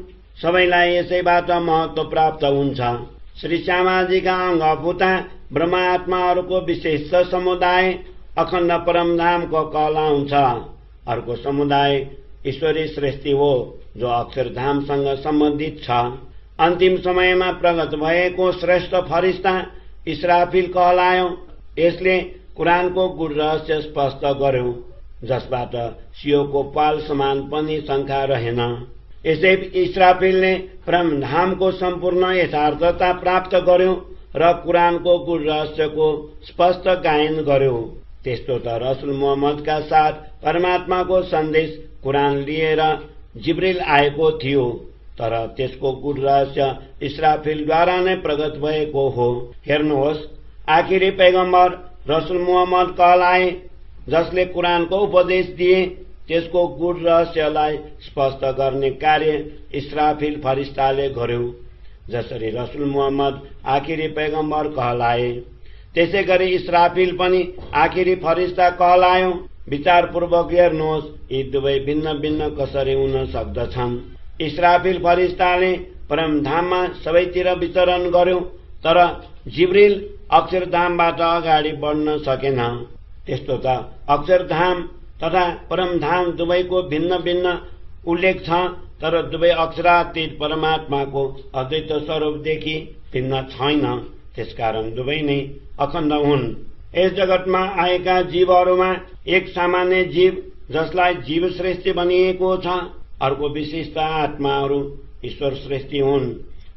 सबैलाई यसैबाट महत्व प्राप्त हुन्छ। श्री श्यामाजीका अङ्गभूता ब्रह्मात्माहरूको विशेष समुदाय अखण्ड परमधामको कहलाउँछ। अर्को समुदाय ईश्वरी सृष्टि हो जो अक्षरधामसँग सम्बन्धित छ। अन्तिम समयमा प्रगट भएको श्रेष्ठ फरिस्ता इसराफिल कहलायो। यसले कुरानको गूढ रहस्य स्पष्ट गर्यो जसबाट सियोको पाल समान पनि शङ्का रहेन। यसै इसराफिलले परमधामको सम्पूर्ण यथार्थता प्राप्त गर्यो र कुरानको गूढ रहस्यको स्पष्ट गायन गर्यो। त्यस्तो त रसुल मुहम्मदका साथ परमात्माको सन्देश कुरान लिएर जिब्रिल आएको थियो, तर त्यसको गूढ रहस्य इसराफिलद्वारा नै प्रकट भएको हो। हेर्नुहोस्, आखिरी पैगम्बर रसुल मुहम्मद कहलाए जसले कुरानको उपदेश दिए। त्यसको गूढ रहस्यलाई स्पष्ट गर्ने कार्य इसराफिल फरिस्ताले गर्यो। जसरी रसुल मुहम्मद आखिरी पैगम्बर कहलाए त्यसै गरी इसराफिल पनि आखिरी फरिस्ता कहलायो। विचारपूर्वक हेर्नुहोस्, यी दुवै भिन्न भिन्न कसरी हुन सक्दछन्। इसराफिल फरिस्ताले परमधाममा सबैतिर विचरण गर्यो, तर जिब्रिल अक्षरधामबाट अगाडि बढ्न सकेन। त्यस्तो त अक्षरधाम तथा परमधाम दुवैको भिन्न भिन्न उल्लेख छ, तर दुवै अक्षरातीत परमात्माको अद्वैत स्वरूपदेखि भिन्न छैन। त्यसकारण दुवै नै अखण्ड हुन्। यस जगतमा आएका जीवहरूमा एक सामान्य जीव जसलाई जीव श्रेष्ठी भनिएको छ, अर्को विशिष्ट आत्माहरू ईश्वर श्रेष्ठी हुन्।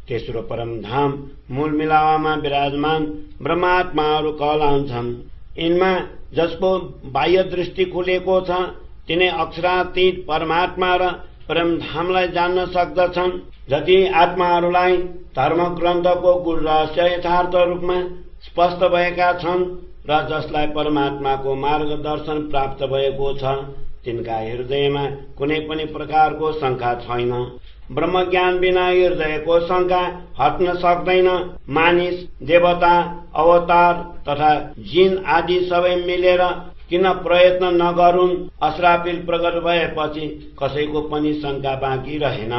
तेस्रो परमधाम मूल मिलावामा विराजमान ब्रह्मात्माहरू कहलाउँछन्। यिनमा जसको बाह्य दृष्टि खुलेको छ तिनै अक्षरातीत परमात्मा र परमधामलाई जान्न सक्दछन्। जति आत्माहरूलाई धर्मग्रन्थको गुण रहस्य यथार्थ रूपमा स्पष्ट भएका छन् र जसलाई परमात्माको मार्गदर्शन प्राप्त भएको छ तिनका हृदयमा कुनै पनि प्रकारको शंका छैन। ब्रह्मज्ञान बिना हृदयको शंका हट्न सक्दैन। मानिस, देवता, अवतार तथा जिन आदि सबै मिलेर किन प्रयत्न नगरून्, अस्राफिल प्रकट भएपछि कसैको पनि शंका बाँकी रहेन।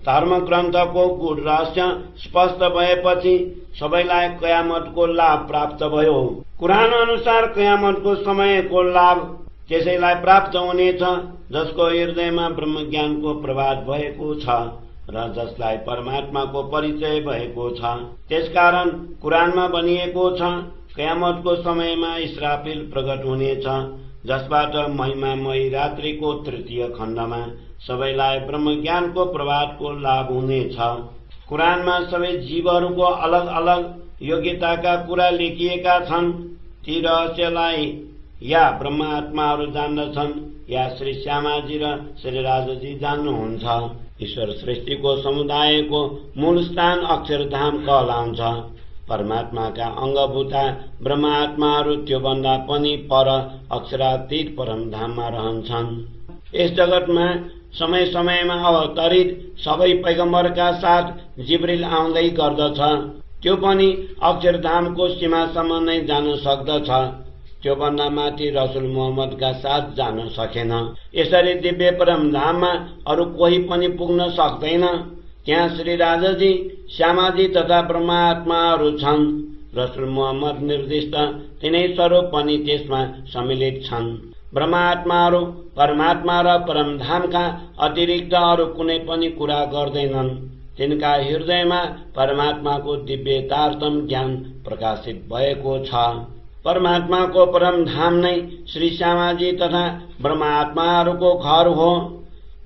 धर्मग्रन्थको गुण रहस्य स्पष्ट भएपछि सबैलाई कयामतको लाभ प्राप्त भयो। कुरान अनुसार कयामतको समयको लाभ त्यसैलाई प्राप्त हुनेछ जसको हृदयमा ब्रह्मज्ञानको प्रभाव भएको छ र जसलाई परमात्माको परिचय भएको छ। त्यसकारण कुरानमा भनिएको छ कयामतको समयमा इस्राफिल प्रकट हुनेछ, जसबाट महिमामयी रात्रिको तृतीय खण्डमा सबैलाई ब्रह्मज्ञानको प्रभावको लाभ हुनेछ। कुरानमा सबै जीवहरूको अलग अलग योग्यताका कुरा लेखिएका छन्। ती रहस्यलाई या ब्रह्मात्माहरू जान्दछन् या श्री श्यामाजी र श्री राजजी जान्नुहुन्छ। ईश्वर सृष्टिको समुदायको मूल स्थान अक्षरधाम कहलाउँछ। परमात्माका अंगभूता ब्रह्मात्माहरू त्योभन्दा पनि पर अक्षरातीत परमधाममा रहन्छन्। यस जगतमा समय समयमा अवतरित सबै पैगम्बरका साथ जिब्रिल आउँदै गर्दछ। त्यो पनि अक्षरधामको सीमासम्म नै जान सक्दछ। त्योभन्दा माथि रसुल मोहम्मदका साथ जान सकेन। यसरी दिव्य परमधाममा अरू कोही पनि पुग्न सक्दैन। त्यहाँ श्री राजाजी, श्यामाजी तथा ब्रह्मात्माहरू छन्। रसुल मोहम्मद निर्दिष्ट तिनै स्वरूप पनि त्यसमा सम्मिलित छन्। ब्रह्मात्माहरू परमात्मा र परमधामका अतिरिक्त अरू कुनै पनि कुरा गर्दैनन्। तिनका हृदयमा परमात्माको दिव्य तारतम ज्ञान प्रकाशित भएको छ। परमात्माको परमधाम नै श्री श्यामाजी तथा ब्रह्मात्माहरूको घर हो।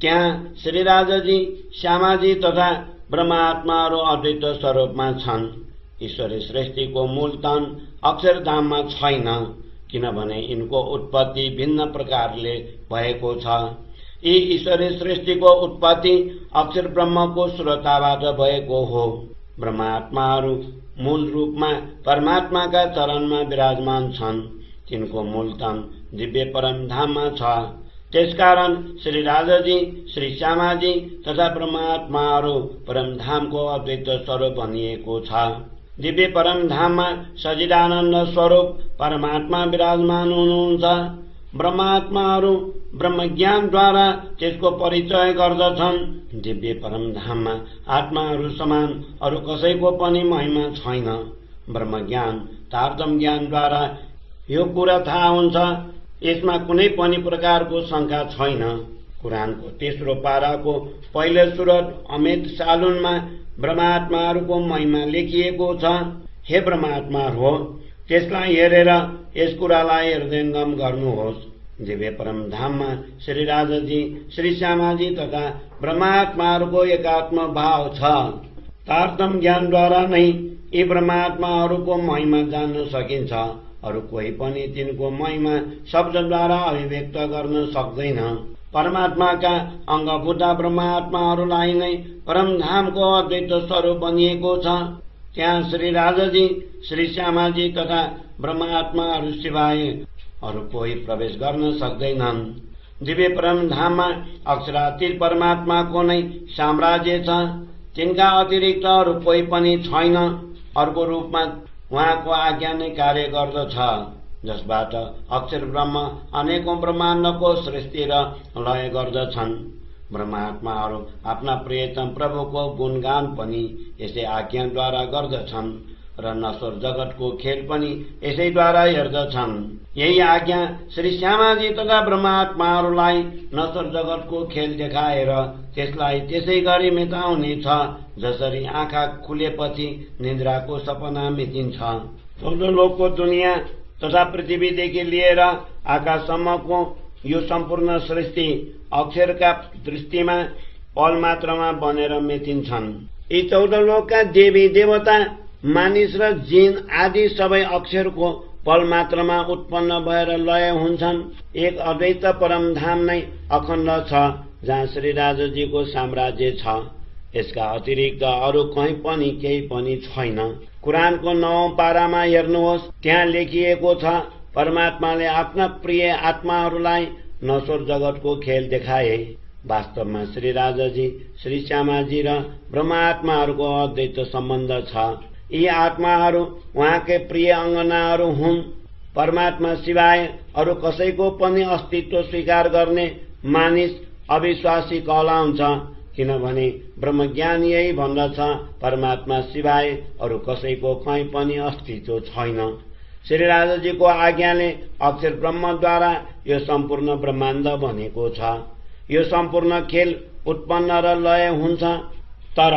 त्यहाँ श्री राजाजी, श्यामाजी तथा ब्रह्मात्माहरू अद्वैत स्वरूपमा छन्। ईश्वरी सृष्टिको मूल तन अक्षरधाममा छैन, किनभने यिनको उत्पत्ति भिन्न प्रकारले भएको छ। यी ईश्वरी सृष्टिको उत्पत्ति अक्षर ब्रह्मको स्रोतबाट भएको हो। ब्रह्मात्माहरू मूल रूपमा परमात्माका चरणमा विराजमान छन्। तिनको मूल तन दिव्य परमधाममा छ। त्यसकारण श्री राजाजी, श्री श्यामाजी तथा ब्रह्मात्माहरू परमधामको अद्वैत स्वरूप भनिएको छ। दिव्य परमधाममा सच्चिदानन्द स्वरूप परमात्मा विराजमान हुनुहुन्छ। ब्रह्मात्माहरू ब्रह्मज्ञानद्वारा त्यसको परिचय गर्दछन्। दिव्य परमधाममा आत्माहरू समान अरू कसैको पनि महिमा छैन। ब्रह्मज्ञान तारतम ज्ञानद्वारा यो कुरा थाहा हुन्छ। यसमा कुनै पनि प्रकारको शंका छैन। कुरानको तेस्रो पाराको पहिलो सुरत अमेद सालुनमा ब्रह्मात्माहरूको महिमा लेखिएको छ। हे ब्रह्मात्माहरू हो, त्यसलाई हेरेर यस कुरालाई हृदयंगम गर्नुहोस्। दिव्य परमधाममा श्री राजाजी, श्री श्यामाजी तथा ब्रह्मात्माहरूको एकात्म भाव छ। तारतम ज्ञानद्वारा नै यी ब्रह्मात्माहरूको महिमा जान्न सकिन्छ। अरू कोही पनि तिनको महिमा शब्दद्वारा अभिव्यक्त गर्न सक्दैन। परमात्माका अंगभूता ब्रह्मात्माहरूलाई नै परमधामको अद्वैत स्वरूप बनिएको छ। त्यहाँ श्री राजाजी, श्री श्यामाजी तथा ब्रह्मात्माहरू सिवाय अरू कोही प्रवेश गर्न सक्दैनन्। दिव्य परमधाममा अक्षरातीत परमात्माको नै साम्राज्य छ। तिनका अतिरिक्त अरू कोही पनि छैन। अर्को रूपमा उहाँको आज्ञा नै कार्य गर्दछ, जसबाट अक्षर ब्रह्म अनेकौं ब्रह्माण्डको सृष्टि र लय गर्दछन्। ब्रह्मात्माहरू आफ्ना प्रियतम प्रभुको गुणगान पनि यसै आज्ञाद्वारा गर्दछन् र नश्वर जगतको खेल पनि यसैद्वारा हेर्दछन्। यही आज्ञा श्री श्यामाजी तथा ब्रह्मात्माहरूलाई नश्वर जगतको खेल देखाएर त्यसलाई त्यसै गरी मेटाउनेछ जसरी आँखा खुलेपछि निद्राको सपना मेटिन्छ। 14 लोकको दुनियाँ तथा पृथ्वीदेखि लिएर आकाशसम्मको यो सम्पूर्ण सृष्टि अक्षरका दृष्टिमा पल मात्रमा बनेर मेटिन्छन्। यी 14 लोकका देवी देवता मानिस र जिन आदि सबै अक्षरको पल मात्रमा उत्पन्न भएर लय हुन्छन्। एक अद्वैत परमधाम नै अखण्ड छ जहाँ श्री राजाजीको साम्राज्य छ। यसका अतिरिक्त अरू कहीँ पनि केही पनि छैन। कुरानको 9औं पारामा हेर्नुहोस्, त्यहाँ लेखिएको छ, परमात्माले आफ्ना प्रिय आत्माहरूलाई नश्वर जगतको खेल देखाए। वास्तवमा श्री राजाजी, श्री श्यामाजी र ब्रह्मात्माहरूको अद्वैत सम्बन्ध छ। यी आत्माहरू उहाँकै प्रिय अङ्गनाहरू हुन्। परमात्मा सिवाय अरू कसैको पनि अस्तित्व स्वीकार गर्ने मानिस अविश्वासी कहलाउँछ, किनभने ब्रह्मज्ञान यही भन्दछ, परमात्मा सिवाय अरू कसैको कहीँ पनि अस्तित्व छैन। श्री राजाजीको आज्ञाले अक्षर ब्रह्मद्वारा यो सम्पूर्ण ब्रह्माण्ड बनेको छ। यो सम्पूर्ण खेल उत्पन्न र लय हुन्छ, तर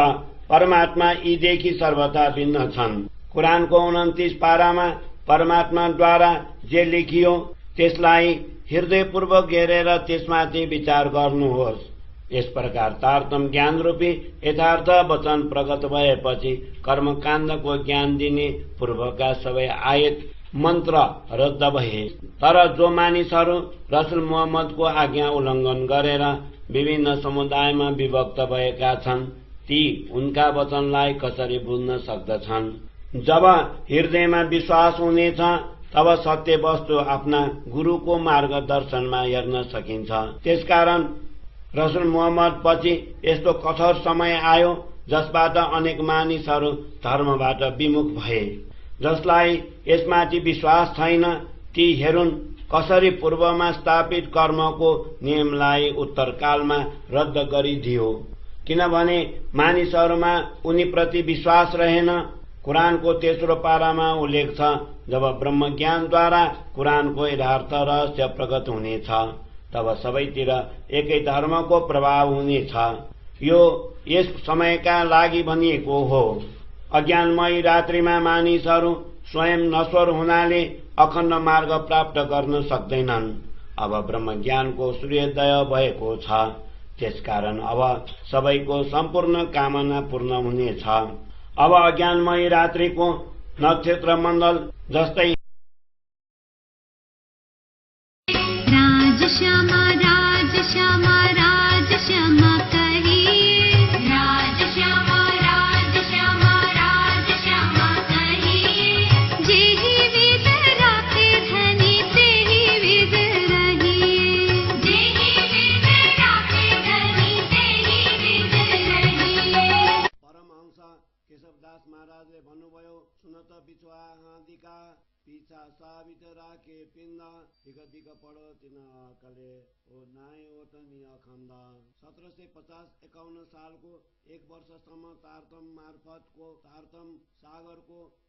परमात्मा यीदेखि सर्वथा भिन्न छन्। कुरानको 29 पारामा परमात्माद्वारा जे लेखियो त्यसलाई हृदयपूर्वक हेरेर त्यसमाथि विचार गर्नुहोस्। यस प्रकार तारतम ज्ञान रूपी यथार्थ वचन प्रकट भएपछि कर्मकाण्डको ज्ञान दिने पूर्वका सबै आयत मन्त्र रद्द भए। तर जो मानिसहरू रसुल मुहम्मदको आज्ञा उल्लङ्घन गरेर विभिन्न समुदायमा विभक्त भएका छन्, ती उनका वचनलाई कसरी बुझ्न सक्दछन्? जब हृदयमा विश्वास हुनेछ तब सत्य वस्तु आफ्ना गुरुको मार्गदर्शनमा हेर्न सकिन्छ। त्यसकारण रसुल मुहम्मद पछि यस्तो कठोर समय आयो जसबाट अनेक मानिसहरू धर्मबाट विमुख भए। जसलाई यसमाथि विश्वास छैन ती हेरुन् कसरी पूर्वमा स्थापित कर्मको नियमलाई उत्तरकालमा रद्द गरिदियो, किनभने मानिसहरूमा उनीप्रति विश्वास रहेन। कुरानको 3रो पारामा उल्लेख छ, जब ब्रह्मज्ञानद्वारा कुरानको यथार्थ रहस्य प्रकट हुनेछ तब सबैतिर एकै धर्मको प्रभाव हुनेछ। यो यस समयका लागि भनिएको हो। अज्ञानमय रात्रिमा मानिसहरू स्वयं नश्वर हुनाले अखण्ड मार्ग प्राप्त गर्न सक्दैनन्। अब ब्रह्मज्ञानको सूर्योदय भएको छ, त्यसकारण अब सबैको सम्पूर्ण कामना पूर्ण हुनेछ। अब अज्ञानमय रात्रिको नक्षत्र मण्डल जस्तै राजश्यामा राजश्यामा राजश्यामा कहिए, राजश्यामा राजश्यामा राजश्यामा कहिए, जेहि विद राखे धनी तेहि विद रहिए, जेहि विद राखे धनी तेहि विद रहिए। परमहंस केशवदास महाराजले भन्नुभयो, सुन त बिछुवा हाँदीका पीछा साबित राखे पिण्ड, दिग दिग पढो तिन अकले ओ नाय ओ तनी अखण्ड। 1750-51 सालको 1 वर्षसम्म तारतम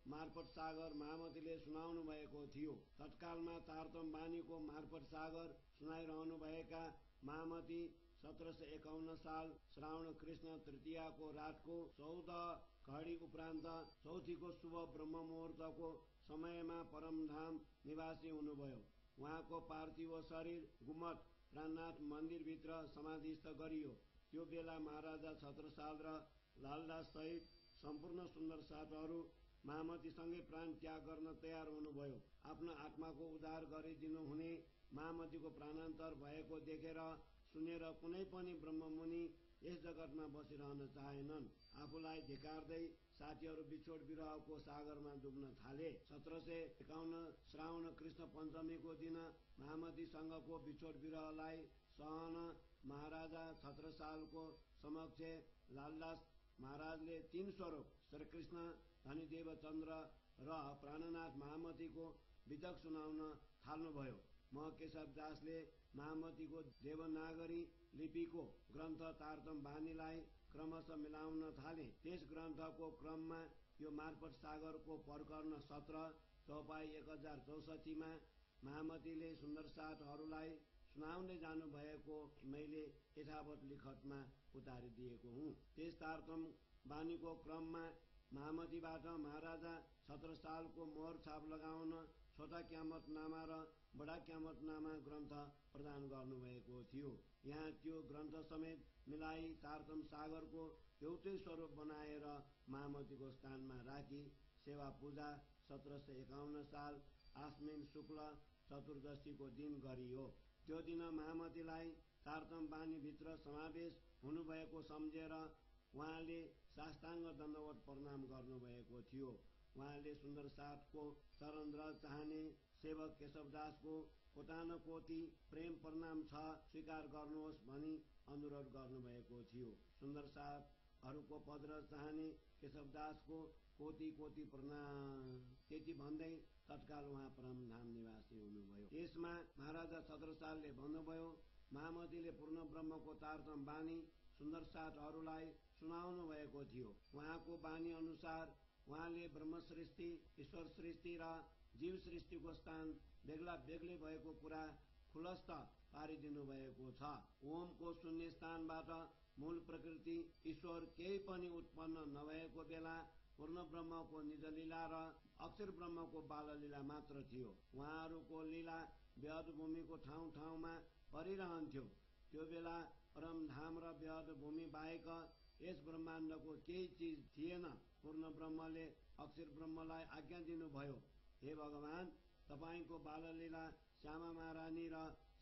मार्फत सागर महामतीले सुनाउनु भएको थियो। तत्कालमा तारतम बानीको मार्फत सागर सुनाइरहनु भएका महामती 1751 साल श्रावण कृष्ण तृतीयाको रातको 14 घडी उपरान्त चौथीको शुभ ब्रह्म मुहुर्तको समयमा परमधाम निवासी हुनुभयो। उहाँको पार्थिव शरीर गुम्मट प्राणनाथ मन्दिरभित्र समाधिस्थ गरियो। त्यो बेला महाराजा छत्रसाल र लालदास सहित सम्पूर्ण सुन्दर साथहरू महामतीसँगै प्राण त्याग गर्न तयार हुनुभयो। आफ्नो आत्माको उद्धार गरिदिनु हुने महामतीको प्राणान्तर भएको देखेर सुनेर कुनै पनि ब्रह्ममुनि यस जगतमा बसिरहन चाहेनन्। आफूलाई धिक्कार्दै साथीहरू बिछोड विरहको सागरमा डुब्न थाले। 1751 श्रावण कृष्ण पञ्चमीको दिन महामतीसँगको बिछोड विरहलाई सहन महाराजा छत्रसालको समक्ष लालदास महाराजले 3 स्वरूप श्रीकृष्ण, धनीदेवचन्द्र र प्राणनाथ महामतीको विधक सुनाउन थाल्नुभयो। म केशवदासले महामतीको देवनागरी लिपिको ग्रन्थ तारतम बानीलाई क्रमशः मिलाउन थाले। त्यस ग्रन्थको क्रममा यो मार्फत सागरको प्रकरण 17 चौपाई 1064 मा महामतीले सुन्दर साथहरूलाई सुनाउँदै जानुभएको मैले यथावत लिखतमा उतारिदिएको हुँ। त्यस तारतम बानीको क्रममा महामतीबाट महाराजा छत्रसालको मोहर छाप लगाउन छोटा क्यामतनामा र बडा क्यामतनामा ग्रन्थ प्रदान गर्नुभएको थियो। यहाँ त्यो ग्रन्थ समेत मिलाई तारतम सागरको एउटै स्वरूप बनाएर महामतीको स्थानमा राखी सेवा पूजा 1751 साल आश्विन शुक्ल चतुर्दशीको दिन गरियो। त्यो दिन महामतीलाई तारतम बानीभित्र समावेश हुनुभएको सम्झेर उहाँले साष्टाङ्ग दण्डवत प्रणाम गर्नुभएको थियो। उहाँले सुन्दर साथको चरणद्रज चाहने सेवक केशवदासको कोटानकोटी प्रेम प्रणाम छ स्वीकार गर्नुहोस् भनी अनुरोध गर्नुभएको थियो। सुन्दर साथहरूको पदरज चाहने केशवदासको कोटी कोटी प्रणाम त्यति भन्दै तत्काल उहाँ परमधाम निवासी हुनुभयो। त्यसमा महाराजा छत्रसालले भन्नुभयो, महामतीले पूर्ण ब्रह्मको तारतम बानी सुन्दर साथहरूलाई सुनाउनु भएको थियो। उहाँको बानी अनुसार उहाँले ब्रह्म सृष्टि, ईश्वर सृष्टि र जीव सृष्टिको स्थान बेग्ला बेग्लै भएको कुरा खुलस्त पारिदिनु भएको छ। ओमको शून्य स्थानबाट मूल प्रकृति ईश्वर केही पनि उत्पन्न नभएको बेला पूर्ण ब्रह्मको निज लीला र अक्षर ब्रह्मको बाल लीला मात्र थियो। उहाँहरूको लीला व्यहद भूमिको ठाउँ ठाउँमा परिरहन्थ्यो। त्यो बेला परमधाम र व्यहद भूमि बाहेक यस ब्रह्माण्डको केही चीज थिएन। पूर्ण ब्रह्मले अक्षर ब्रह्मलाई आज्ञा दिनुभयो, हे भगवान, तपाईको बाल लीला श्यामा महारानी र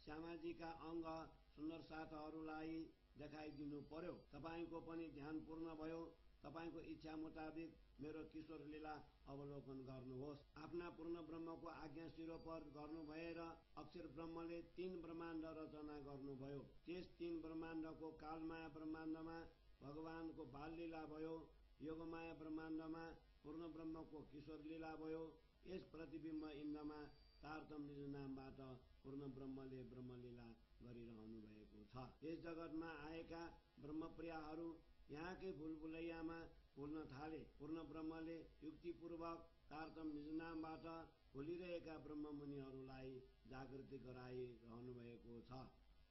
श्यामाजीका अंग सुन्दर साथहरूलाई देखाइदिनु पर्यो। तपाईको पनि ध्यान पूर्ण भयो। तपाईको इच्छा मुताबिक मेरो किशोर लीला अवलोकन गर्नुहोस्। आफ्ना पूर्ण ब्रह्मको आज्ञा शिरोपर गर्नु भएर अक्षर ब्रह्मले 3 ब्रह्माण्ड रचना गर्नुभयो। त्यस 3 ब्रह्माण्डको कालमाया ब्रह्माण्डमा भगवानको बाल लीला भयो। योगमाया ब्रह्माण्डमा पूर्ण ब्रह्मको किशोर लीला भयो। यस प्रतिबिम्ब इन्द्रमा तारतम निज नामबाट पूर्ण ब्रह्मले ब्रह्मलीला गरिरहनु भएको छ। यस जगतमा आएका ब्रह्मप्रियाहरू यहाँकै भुलभुलैयामा भुल्न थाले। पूर्ण ब्रह्मले युक्तिपूर्वक तारतम निज नामबाट भुलिरहेका ब्रह्ममुनिहरूलाई जागृति गराइरहनु भएको छ।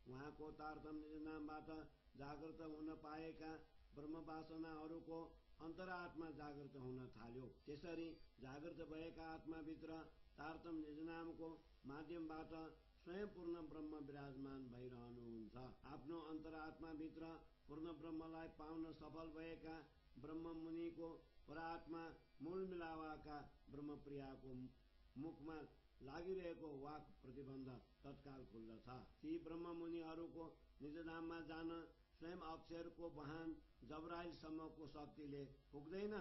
उहाँको तारतम निज नामबाट जागृत हुन पाएका ब्रह्मवासनाहरूको अन्तरात्मा जागृत हुन थाल्यो। त्यसरी जागृत भएका आत्माभित्र तारतम निज नामको माध्यमबाट स्वयं पूर्ण ब्रह्म विराजमान भइरहनुहुन्छ। आफ्नो अन्तरात्माभित्र पूर्ण ब्रह्मलाई पाउन सफल भएका ब्रह्म मुनिको परात्मा मूल मिलावाका ब्रह्मप्रियाको मुखमा लागिरहेको वाक प्रतिबन्ध तत्काल खुल्दछ। ती ब्रह्म मुनिहरूको निज धाममा जान स्वयं अक्षरको वाहन जबराइलसम्मको शक्तिले पुग्दैन।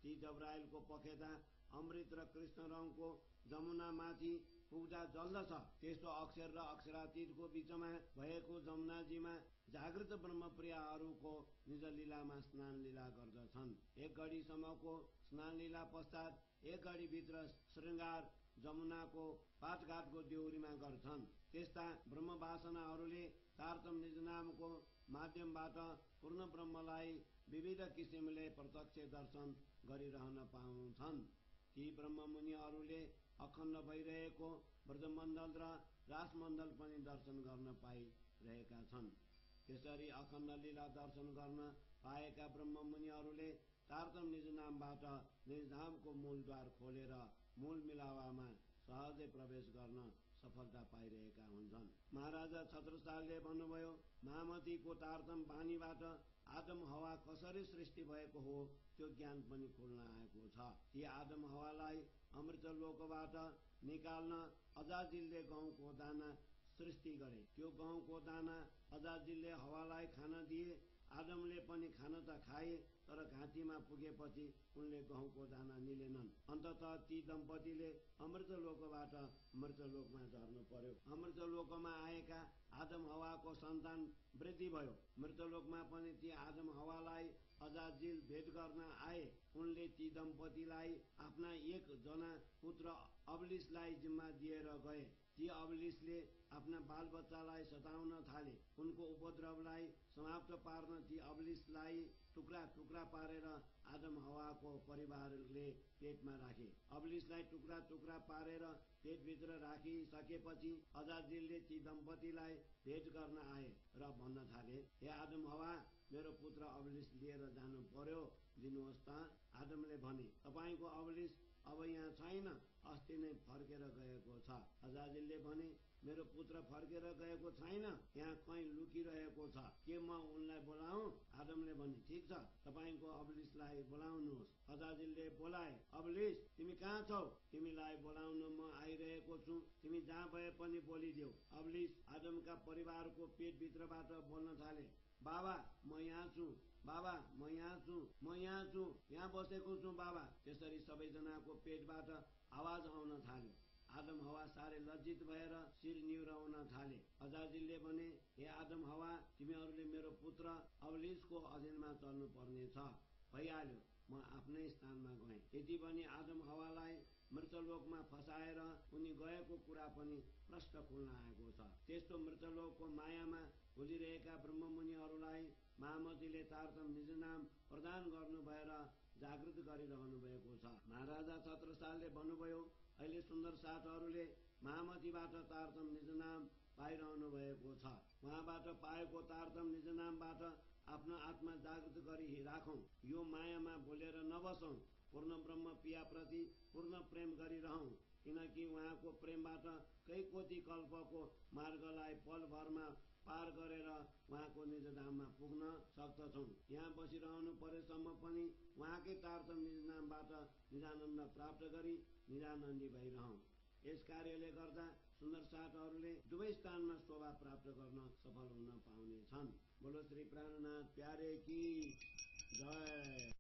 ती जबराइलको पखेटा अमृत र कृष्ण रङको जमुनामाथि पुग्दा जल्दछ। त्यस्तो अक्षर र अक्षरातीतको बीचमा भएको जमुनाजीमा जागृत ब्रह्मप्रियाहरूको निज लीलामा स्नान लीला गर्दछन्। 1 घडीसम्मको स्नान लीला पश्चात 1 घडीभित्र श्रृंगार जमुनाको पाटघाटको देउरीमा गर्छन्। त्यस्ता ब्रह्मवासनाहरूले तारतम निज नामको माध्यमबाट पूर्ण ब्रह्मलाई विविध किसिमले प्रत्यक्ष दर्शन गरिरहन पाउँछन्। ती ब्रह्ममुनिहरूले अखण्ड भइरहेको ब्रजमण्डल र रासमण्डल पनि दर्शन गर्न पाइरहेका छन्। त्यसरी अखण्ड लीला दर्शन गर्न पाएका ब्रह्ममुनिहरूले तारतम निज नामबाट निज धामको मूलद्वार खोलेर मूल मिलावामा सहजै प्रवेश गर्न सफलता पाइरहेका हुन्छन्। महाराजा छत्रसालले भन्नुभयो, महामतीको तारतम बानीबाट आदम हवा कसरी सृष्टि भएको हो त्यो ज्ञान पनि खुल्न आएको छ। ती आदम हवालाई अमृत लोकबाट निकाल्न अजाजिलले गहुँको दाना सृष्टि गरे। त्यो गहुँको दाना अजाजिलले हवालाई खान दिए। आदमले पनि खान त खाए, तर घाँटीमा पुगेपछि उनले गहुँको दाना निलेनन्। अन्ततः ती दम्पतिले अमृत लोकबाट मृत लोकमा झर्नु पर्यो। अमृत लोकमा आएका आदम हवाको सन्तान वृद्धि भयो। मृत लोकमा पनि ती आदम हवालाई अजाजिल भेट गर्न आए। उनले ती दम्पतिलाई आफ्ना 1 जना पुत्र अबलिसलाई जिम्मा दिएर गए। ती अबलिसले आफ्ना बालबच्चालाई सताउन थाले। उनको उपद्रवलाई समाप्त पार्न ती अबलिसलाई टुक्रा टुक्रा पारेर आदम हवाको परिवारले पेटमा राखे। अबलिसलाई टुक्रा टुक्रा पारेर पेटभित्र राखिसकेपछि अजाजिलले ती दम्पतिलाई भेट गर्न आए र भन्न थाले, हे आदम हवा, मेरो पुत्र अबलिस लिएर जानु पर्यो, दिनुहोस् त। आदमले भने, तपाईको अबलिस अब यहाँ छैन, अस्ति नै फर्केर गएको छ। अजाजिलले भने, मेरो पुत्र फर्केर गएको छैन, यहाँ कहीँ लुकिरहेको छ, के म उनलाई बोलाऊं? आदमले भने, ठिक छ, तपाईको अबलिसलाई बोलाउनुहोस्। अजाजिलले बोलाए, अबलिस, तिमी कहाँ छौ? तिमीलाई बोलाउन म आइरहेको छु, तिमी जहाँ भए पनि बोलिदेऊ। अबलिस आदमका परिवारको पेटभित्रबाट बोल्न थाले, बाबा, म यहाँ छु, बाबा, म यहाँ छु, म यहाँ छु, यहाँ बसेको छु बाबा। त्यसरी सबैजनाको पेटबाट आवाज आउन थाल्यो। आदम हवा साह्रै लज्जित भएर शिर निहुराउन थाले। अजाजिलले भने, हे आदम हवा, तिमीहरूले मेरो पुत्र अबलिसको अधीनमा चल्नु पर्ने छ। भइहाल्यो, म आफ्नै स्थानमा गएँ। यति पनि आदम हवालाई मृतलोकमा फसाएर उनी गएको कुरा पनि प्रष्ट खुल्न आएको छ। त्यस्तो मृतलोकको मायामा भुलिरहेका ब्रह्ममुनिहरूलाई महामतीले तारतम निज नाम प्रदान गर्नु भएर जागृत गरिरहनु भएको छ। महाराजा छत्रसालले भन्नुभयो, अहिले सुन्दर साथहरूले महामतीबाट तारतम निज नाम पाइरहनु भएको छ। उहाँबाट पाएको तारतम निज नामबाट आफ्नो आत्मा जागृत गरी राखौं। यो मायामा भुलेर नबसौं। पूर्ण ब्रह्म पियाप्रति पूर्ण प्रेम गरिरहौं, किनकि उहाँको प्रेमबाट कैकोटी कल्पको मार्गलाई पलभरमा पार गरेर उहाँको निज धाममा पुग्न सक्दछौं। यहाँ बसिरहनु परेसम्म पनि उहाँकै तारतम निज नामबाट निजानन्द प्राप्त गरी निजानन्दी भइरहौं। यस कार्यले गर्दा सुन्दर साथहरूले दुवै स्थानमा शोभा प्राप्त गर्न सफल हुन पाउने छन्। बोलो श्री प्राणनाथ प्यारे की जय।